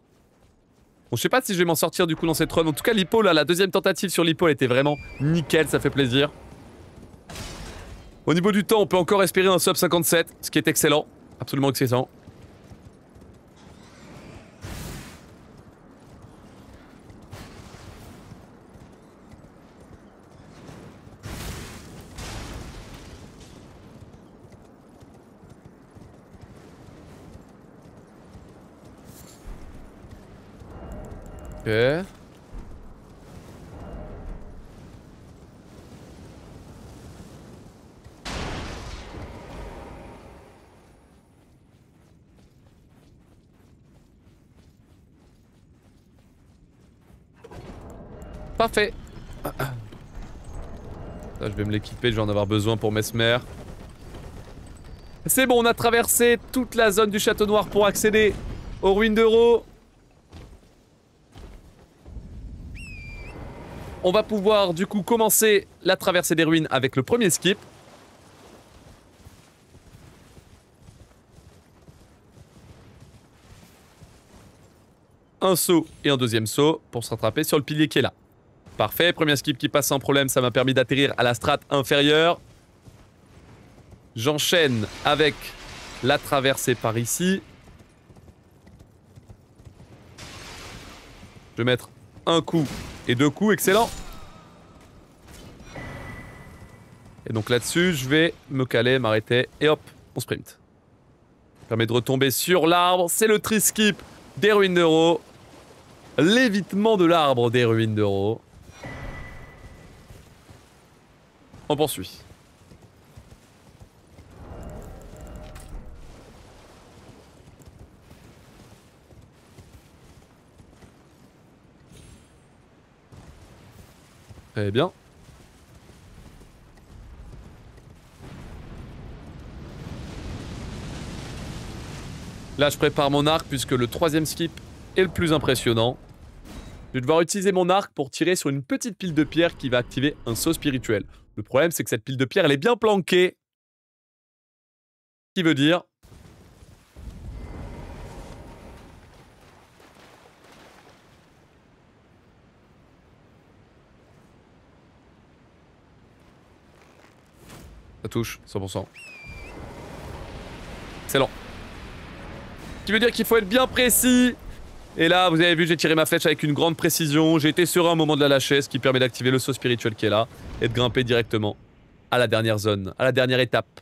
Bon, je sais pas si je vais m'en sortir du coup dans cette run. En tout cas, l'hippo là, la deuxième tentative sur l'hippo, elle était vraiment nickel, ça fait plaisir. Au niveau du temps, on peut encore espérer un sub 57, ce qui est excellent. Absolument excellent. Ok. Parfait. Là, je vais me l'équiper, je vais en avoir besoin pour Mesmer. C'est bon, on a traversé toute la zone du Château Noir pour accéder aux ruines d'Euro. On va pouvoir du coup commencer la traversée des ruines avec le premier skip. Un saut et un deuxième saut pour se rattraper sur le pilier qui est là. Parfait, premier skip qui passe sans problème, ça m'a permis d'atterrir à la strate inférieure. J'enchaîne avec la traversée par ici. Je vais mettre un coup et 2 coups, excellent. Et donc là-dessus, je vais me caler, m'arrêter et hop, on sprint. Ça permet de retomber sur l'arbre, c'est le tri-skip des ruines d'Euro. L'évitement de l'arbre des ruines d'Euro. On poursuit. Très bien. Là, je prépare mon arc puisque le troisième skip est le plus impressionnant. Je vais devoir utiliser mon arc pour tirer sur une petite pile de pierre qui va activer un saut spirituel. Le problème, c'est que cette pile de pierre, elle est bien planquée. Ce qui veut dire... Ça touche, 100%. Excellent. Ce qui veut dire qu'il faut être bien précis. Et là, vous avez vu, j'ai tiré ma flèche avec une grande précision. J'ai été serein au moment de la lâcher, ce qui permet d'activer le saut spirituel qui est là. Et de grimper directement à la dernière zone, à la dernière étape.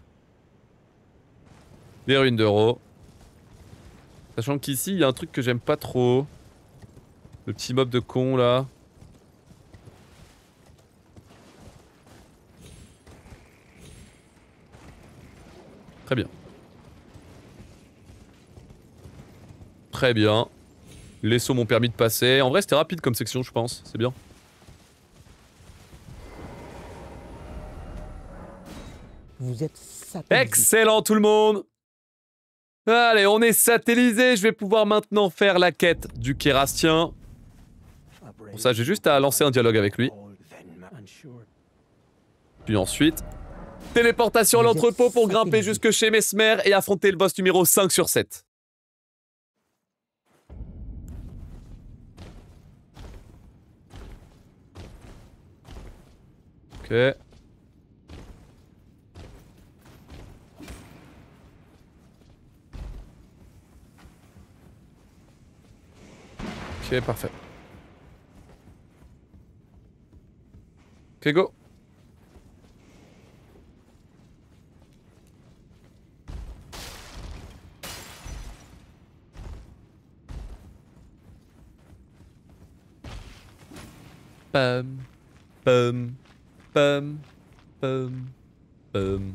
Des ruines d'Euro. Sachant qu'ici, il y a un truc que j'aime pas trop. Le petit mob de con, là. Très bien. Très bien. Les sauts m'ont permis de passer. En vrai, c'était rapide comme section, je pense. C'est bien. Vous êtes satellisé. Excellent, tout le monde. Allez, on est satellisé. Je vais pouvoir maintenant faire la quête du Kérastien. Pour ça, j'ai juste à lancer un dialogue avec lui. Puis ensuite... téléportation à l'entrepôt pour grimper jusque chez Mesmer et affronter le boss numéro 5 sur 7. Ok. Ok, parfait. Ok, go. Pam, pam, pam, pam, pam.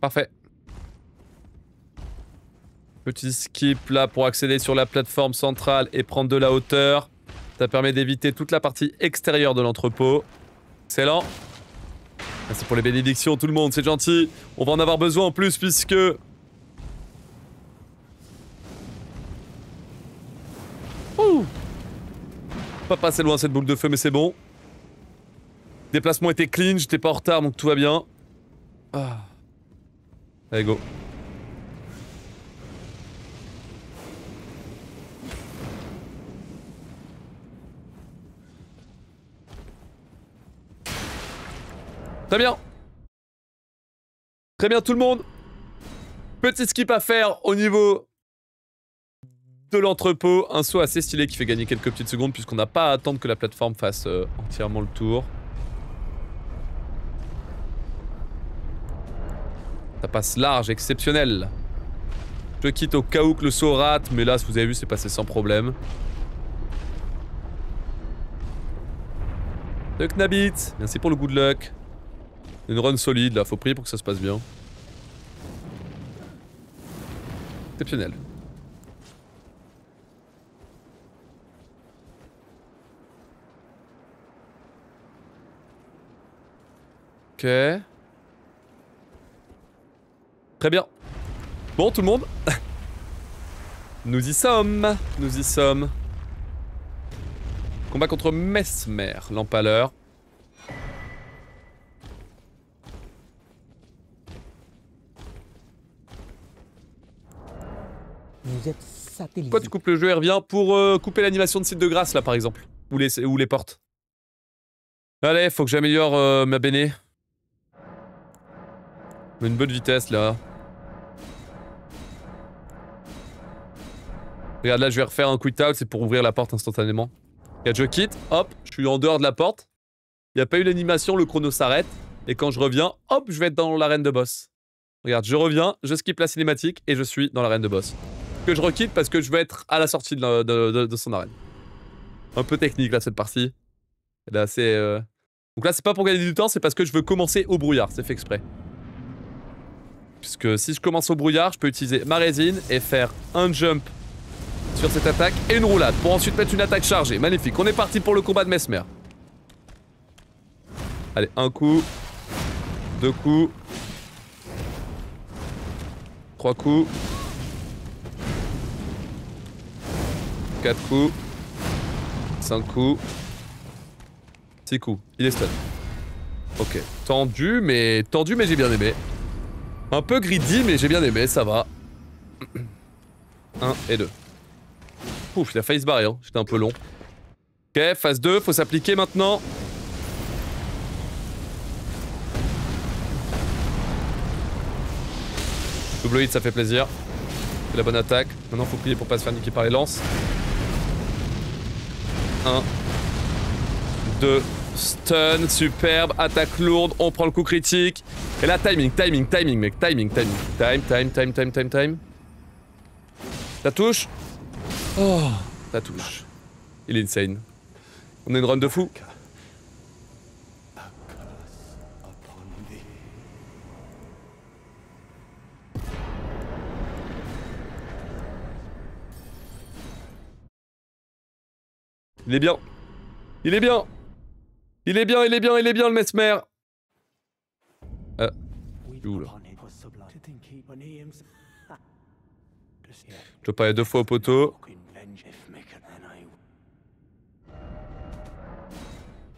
Parfait. Petit skip là pour accéder sur la plateforme centrale et prendre de la hauteur. Ça permet d'éviter toute la partie extérieure de l'entrepôt. Excellent. Merci pour les bénédictions tout le monde, c'est gentil. On va en avoir besoin en plus puisque... Ouh, pas passer loin cette boule de feu mais c'est bon. Déplacement était clean, j'étais pas en retard donc tout va bien. Ah. Allez go. Très bien. Très bien tout le monde. Petit skip à faire au niveau de l'entrepôt. Un saut assez stylé qui fait gagner quelques petites secondes puisqu'on n'a pas à attendre que la plateforme fasse entièrement le tour. Ça passe large, exceptionnel. Je quitte au cas où que le saut rate, mais là, si vous avez vu, c'est passé sans problème. Luck Nabit, merci pour le good luck. Une run solide là, faut prier pour que ça se passe bien. Exceptionnel. Ok. Très bien. Bon, tout le monde. Nous y sommes. Nous y sommes. Combat contre Mesmer, l'empaleur. Vous êtes satellisé. Pourquoi tu coupes le jeu et reviens pour couper l'animation de site de grâce là par exemple? Ou les portes. Allez, faut que j'améliore ma béné. Une bonne vitesse là. Regarde là, je vais refaire un quit out, c'est pour ouvrir la porte instantanément. Regarde, je quitte, hop, je suis en dehors de la porte. Il n'y a pas eu l'animation, le chrono s'arrête. Et quand je reviens, hop, je vais être dans l'arène de boss. Regarde, je reviens, je skip la cinématique et je suis dans l'arène de boss. Que je requitte parce que je veux être à la sortie de son arène. Un peu technique là cette partie. Elle est assez... Donc là c'est pas pour gagner du temps, c'est parce que je veux commencer au brouillard, c'est fait exprès. Puisque si je commence au brouillard, je peux utiliser ma résine et faire un jump sur cette attaque et une roulade pour ensuite mettre une attaque chargée. Magnifique, on est parti pour le combat de Mesmer. Allez, un coup, 2 coups, 3 coups, 4 coups, 5 coups, 6 coups. Il est stun. Ok, tendu mais j'ai bien aimé. Un peu greedy mais j'ai bien aimé, ça va. 1 et 2. Ouf, il a failli se barrer, hein. J'étais un peu long. Ok, phase 2, faut s'appliquer maintenant. Double hit, ça fait plaisir. C'est la bonne attaque. Maintenant, faut plier pour pas se faire niquer par les lances. 1, 2, stun, superbe, attaque lourde, on prend le coup critique. Et là, timing, mec, timing. Time. Ça touche. Oh, ça touche. Il est insane. On a une run de fou. Il est bien. Il est bien. Il est bien le Mesmer. Où là? Je peux pas aller 2 fois au poteau.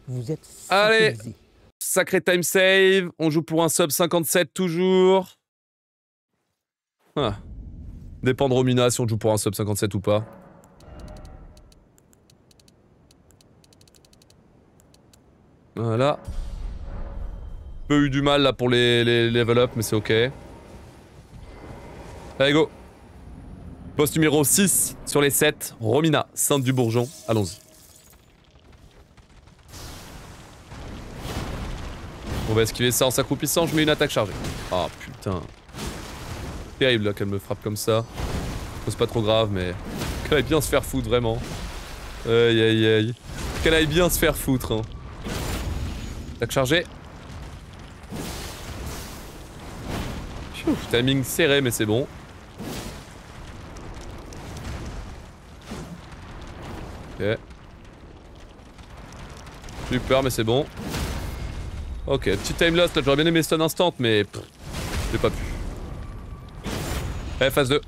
Vous êtes Allez, satellisé. sacré time save. On joue pour un sub 57 toujours. Ah. Dépend de Romina si on joue pour un sub 57 ou pas. Voilà. Peu eu du mal là pour les level up, mais c'est ok. Allez, go. Boss numéro 6 sur les 7. Romina, Sainte du Bourgeon. Allons-y. On va esquiver ça en s'accroupissant. Je mets une attaque chargée. Ah putain. Terrible là qu'elle me frappe comme ça. C'est pas trop grave, mais qu'elle aille bien se faire foutre vraiment. Aïe. Qu'elle aille bien se faire foutre. Hein. Attaque chargée. Timing serré, mais c'est bon. Ok. Super, mais c'est bon. Ok, petit time lost là, j'aurais bien aimé stun instant, mais j'ai pas pu. Allez, phase 2.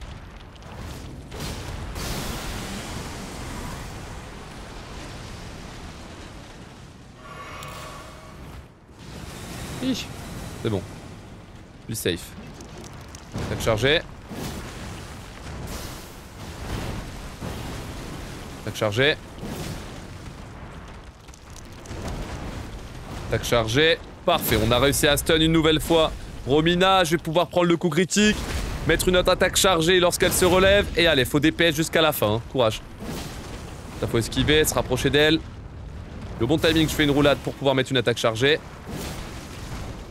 C'est bon. Plus safe. Attaque chargée. Attaque chargée. Attaque chargée. Parfait, on a réussi à stun une nouvelle fois. Romina, je vais pouvoir prendre le coup critique. Mettre une autre attaque chargée lorsqu'elle se relève. Et allez, faut DPS jusqu'à la fin. Hein. Courage. Ça faut esquiver, se rapprocher d'elle. Le bon timing, je fais une roulade pour pouvoir mettre une attaque chargée.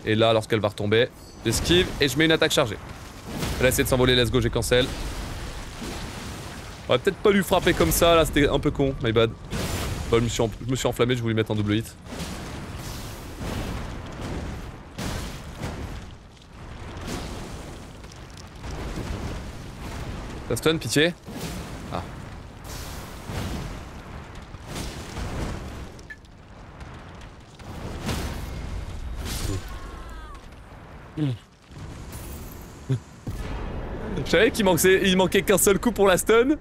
Et là, lorsqu'elle va retomber, j'esquive et je mets une attaque chargée. Elle a essayé de s'envoler, let's go, j'ai cancel. On va peut-être pas lui frapper comme ça, là, c'était un peu con, my bad. Bah, je me suis enflammé, je voulais mettre un double hit. Ça stun, pitié. Ah. Je savais qu'il manquait qu'un seul coup pour la stun.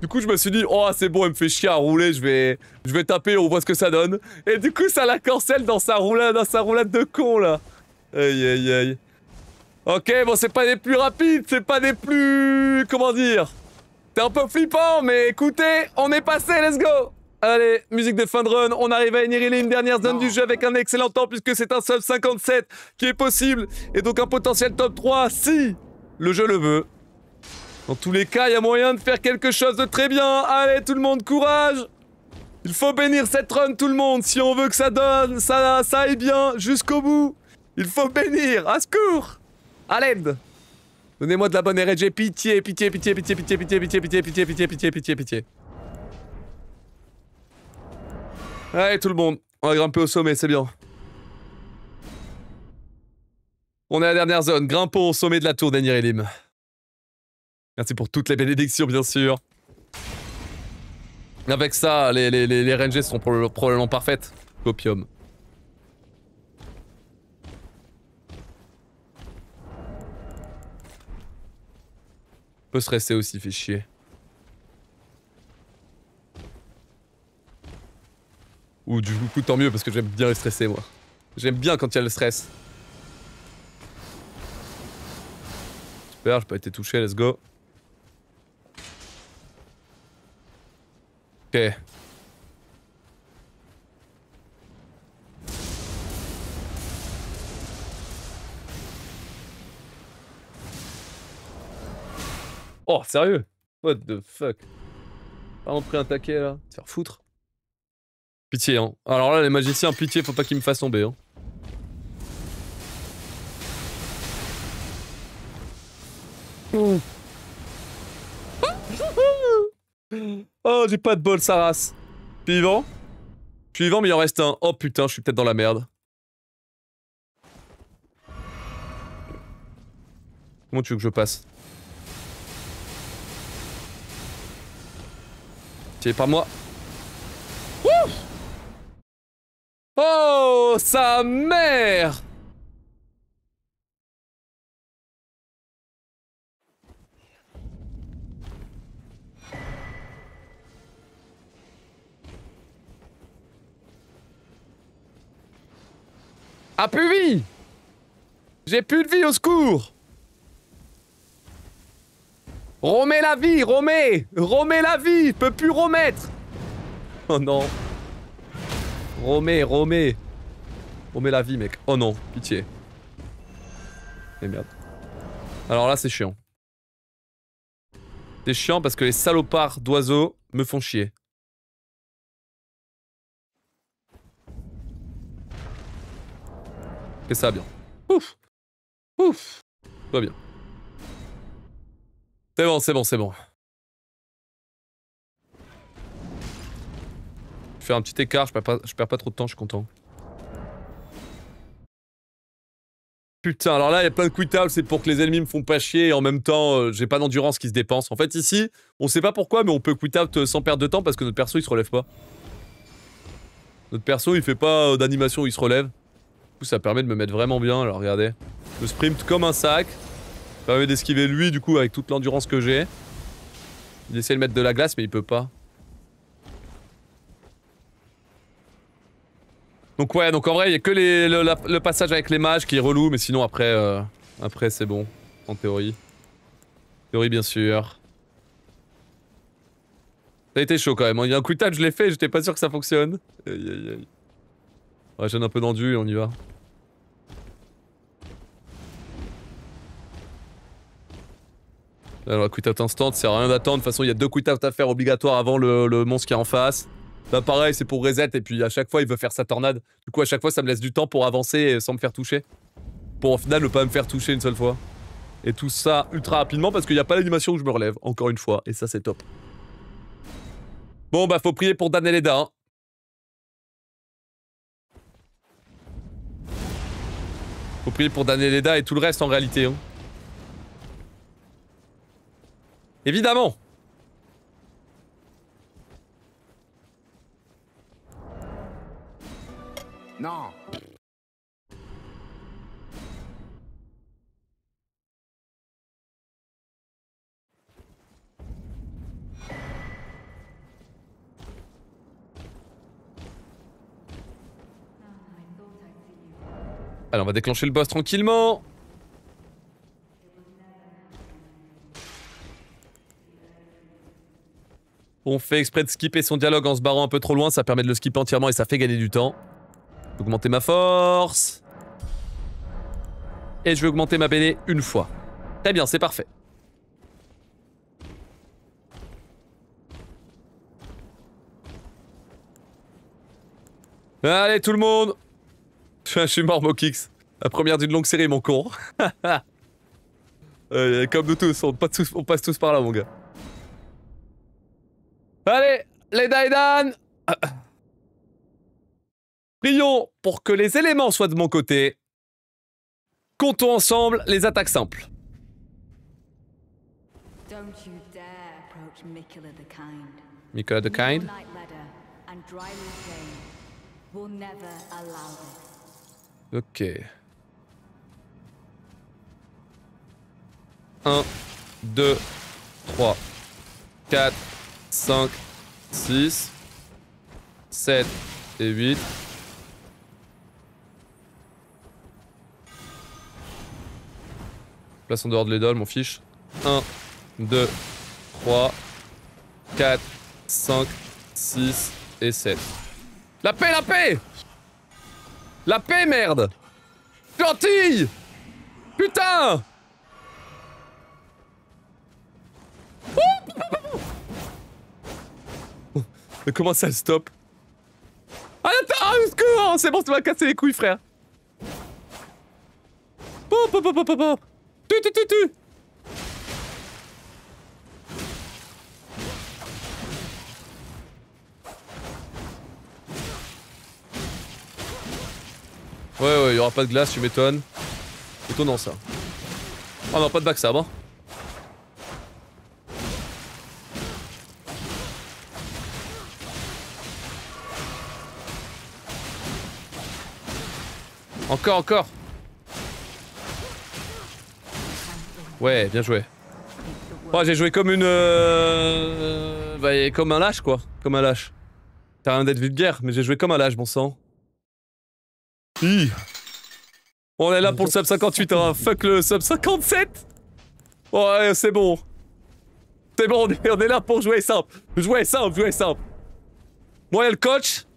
Du coup, je me suis dit, oh, c'est bon, elle me fait chier à rouler, je vais taper, on voit ce que ça donne. Et du coup, ça la cancelle dans sa roulade de con, là. Aïe, aïe, aïe. Ok, bon, c'est pas des plus rapides, c'est pas des plus... Comment dire? C'est un peu flippant, mais écoutez, on est passé, let's go! Allez, musique de fin de run, on arrive à inhérer une dernière zone du jeu avec un excellent temps, puisque c'est un sub 57 qui est possible, et donc un potentiel top 3, si le jeu le veut. Dans tous les cas, il y a moyen de faire quelque chose de très bien. Allez, tout le monde, courage! Il faut bénir cette run, tout le monde, si on veut que ça donne, ça aille bien jusqu'au bout. Il faut bénir, à secours! À l'aide! Donnez-moi de la bonne RNG, pitié, pitié, pitié, pitié, pitié, pitié, pitié, pitié, pitié, pitié, pitié, pitié, pitié. Allez, tout le monde, on va grimper au sommet, c'est bien. On est à la dernière zone, grimpons au sommet de la tour d'Enirelim. Merci pour toutes les bénédictions, bien sûr. Avec ça, les RNG sont probablement parfaites. Copium. Peut stresser aussi, fait chier. Ou du coup, tant mieux, parce que j'aime bien le stresser, moi. J'aime bien quand il y a le stress. Super, j'ai pas été touché, let's go. Ok. Oh, sérieux? What the fuck? Pas pris un taquet là? Se faire foutre. Pitié, hein. Alors là, les magiciens, pitié, faut pas qu'ils me fassent tomber, hein. Oh, j'ai pas de bol, sa race. Je suis vivant? Je suis vivant, mais il en reste un. Oh putain, je suis peut-être dans la merde. Comment tu veux que je passe? Tiens, par moi. Wouh! Oh, sa mère! Ah, plus de vie! J'ai plus de vie, au secours! Remets la vie, remets! Remets la vie! Je peux plus remettre! Oh non. Remets la vie, mec. Oh non, pitié. Et merde. Alors là, c'est chiant. C'est chiant parce que les salopards d'oiseaux me font chier. Fais ça bien. Ouf! Ouf! Tout va bien. C'est bon, c'est bon, c'est bon. Je vais faire un petit écart, je perds pas trop de temps, je suis content. Putain, alors là, il y a plein de quittables, c'est pour que les ennemis me font pas chier et en même temps, j'ai pas d'endurance qui se dépense. En fait, ici, on sait pas pourquoi, mais on peut quit-out sans perdre de temps parce que notre perso, il se relève pas. Notre perso, il fait pas d'animation où il se relève. Du coup, ça permet de me mettre vraiment bien, alors regardez. Je sprint comme un sac. Ça permet d'esquiver lui, du coup, avec toute l'endurance que j'ai. Il essaie de mettre de la glace, mais il peut pas. Donc ouais, donc en vrai, il y a que le passage avec les mages qui est relou, mais sinon après, après c'est bon, en théorie. Théorie bien sûr. Ça a été chaud quand même, il y a un quick-time, je l'ai fait, j'étais pas sûr que ça fonctionne. Aïe aïe aïe. Ouais, je donne un peu d'endu et on y va. Alors, quick-out instant, ça sert à rien d'attendre, de toute façon il y a 2 quick-out à faire obligatoires avant le monstre qui est en face. Là pareil, c'est pour reset et puis à chaque fois il veut faire sa tornade. Du coup à chaque fois ça me laisse du temps pour avancer sans me faire toucher. Pour au final ne pas me faire toucher une seule fois. Et tout ça ultra rapidement parce qu'il n'y a pas l'animation où je me relève, encore une fois, et ça c'est top. Bon bah faut prier pour Dan et Leda, hein. Faut prier pour Dan et Leda et tout le reste en réalité, hein. Évidemment. Non. Allez, on va déclencher le boss tranquillement. On fait exprès de skipper son dialogue en se barrant un peu trop loin, ça permet de le skipper entièrement et ça fait gagner du temps. Augmenter ma force. Et je vais augmenter ma BD une fois. Très bien, c'est parfait. Allez tout le monde. Je suis mort Mokix. La première d'une longue série mon con. Comme nous tous, on passe tous par là mon gars. Allez, les Daidan. Prions pour que les éléments soient de mon côté. Comptons ensemble les attaques simples. Mikola the Kind. Ok. 1, 2, 3, 4, 5, 6, 7 et 8. Place en dehors de l'idole, mon fiche. 1, 2, 3, 4, 5, 6 et 7. La paix, la paix! La paix, merde! Gentille! Putain! Mais comment ça le stop? Ah, attends! Au secours! C'est bon, ça m'a cassé les couilles, frère! Pop, pop, pop, pop, pop! Tu! Ouais, y'aura pas de glace, tu m'étonnes. Étonnant ça. Oh non, pas de backstab, hein. Encore. Ouais, bien joué. Oh, j'ai joué comme une... Bah, comme un lâche, quoi. Comme un lâche. T'as rien d'être vulgaire, mais j'ai joué comme un lâche, bon sang. On est là pour le sub 58, hein. Fuck le sub 57. Ouais, c'est bon. C'est bon, on est là pour jouer simple. Jouer simple. Moi, il y a le coach.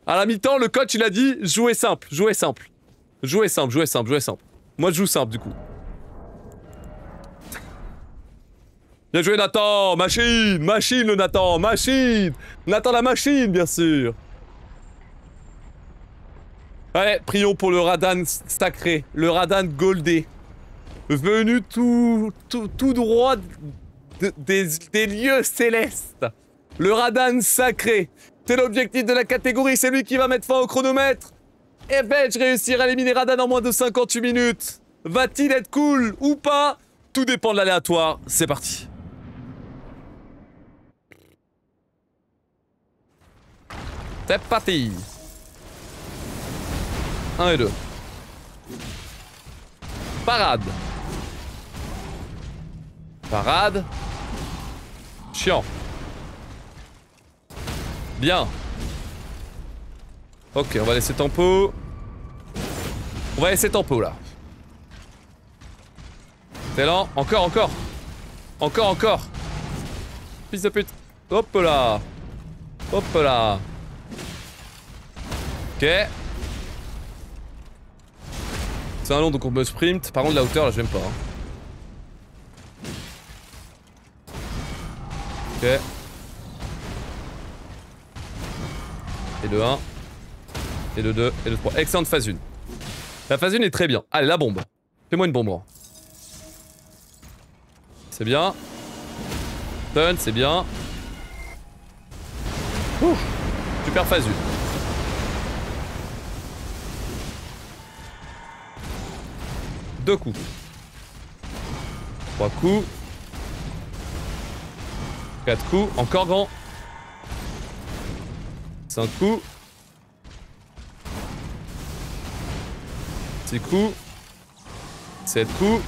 À la mi-temps, le coach, il a dit jouer simple. Moi, je joue simple, du coup. Bien joué, Nathan. Machine, le Nathan. Nathan la machine, bien sûr. Allez, prions pour le Radan sacré, le Radan goldé. Venu tout droit des lieux célestes. Le Radan sacré. C'est l'objectif de la catégorie, c'est lui qui va mettre fin au chronomètre. Et vais-je réussir à éliminer Radan en moins de 58 minutes? Va-t-il être cool ou pas? Tout dépend de l'aléatoire, c'est parti. C'est parti. 1 et 2. Parade. Chiant. Bien. Ok, on va laisser tempo. Là. Excellent. Encore. Fils de pute. Hop là. Ok. C'est un long donc on me sprint. Par contre la hauteur là j'aime pas. Ok. Et le 1. Et le 2. Et le 3. Excellente phase 1. La phase 1 est très bien. Allez la bombe. Fais-moi une bombe. C'est bien. Stun, c'est bien. Ouh. Super phase 1. Deux coups. 3 coups. 4 coups. Encore grand. 5 coups. 6 coups. 7 coups.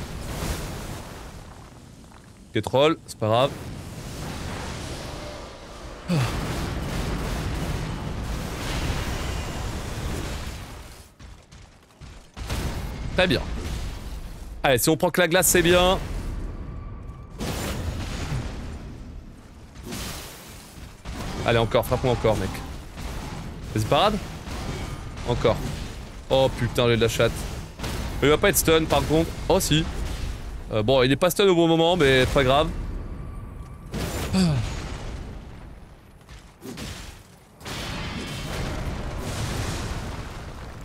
Ok, troll, c'est pas grave. Très bien. Allez, si on prend que la glace, c'est bien. Allez, encore, frappe-moi encore, mec. Vas-y, parade. Encore. Oh putain, j'ai de la chatte. Il va pas être stun par contre. Oh si. Bon, il est pas stun au bon moment, mais pas grave.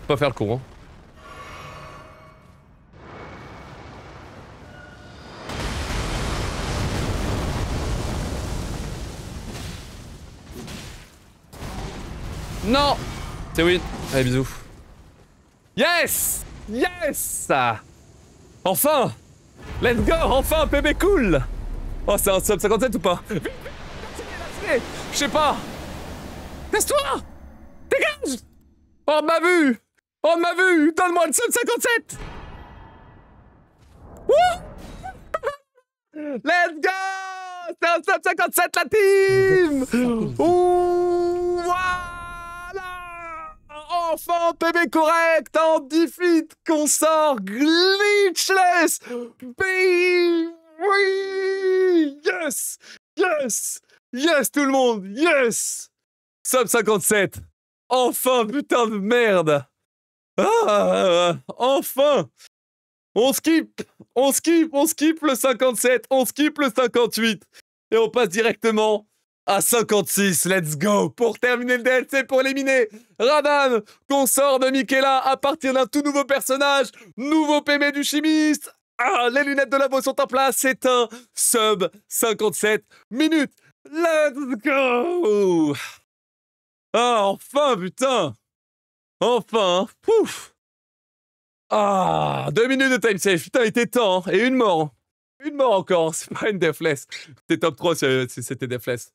Pas faire le con, hein. Non! C'est win. Allez, bisous. Yes! Yes! Enfin! Let's go! Enfin, PB cool! Oh, c'est un sub 57 ou pas? Je sais pas! Casse-toi! Dégage! Oh, on m'a vu! On m'a vu! Donne-moi le sub 57! Wouh! Let's go! C'est un sub 57 la team! Ouh! Enfin, PB correct en defeat qu'on sort glitchless. Oui, yes, yes, yes tout le monde, yes. Sub 57. Enfin, putain de merde. Ah, enfin. On skip le 57, on skip le 58 et on passe directement à 56, let's go! Pour terminer le DLC, pour éliminer Radan, consort de Michaela, à partir d'un tout nouveau personnage, nouveau PB du chimiste. Ah, les lunettes de labo sont en place, c'est un sub 57 minutes. Let's go! Ah, enfin, putain! Enfin, pouf! Ah, 2 minutes de time save, putain, il était temps, hein. Et une mort. Une mort encore, c'est pas une deathless. C'était top 3 si c'était deathless.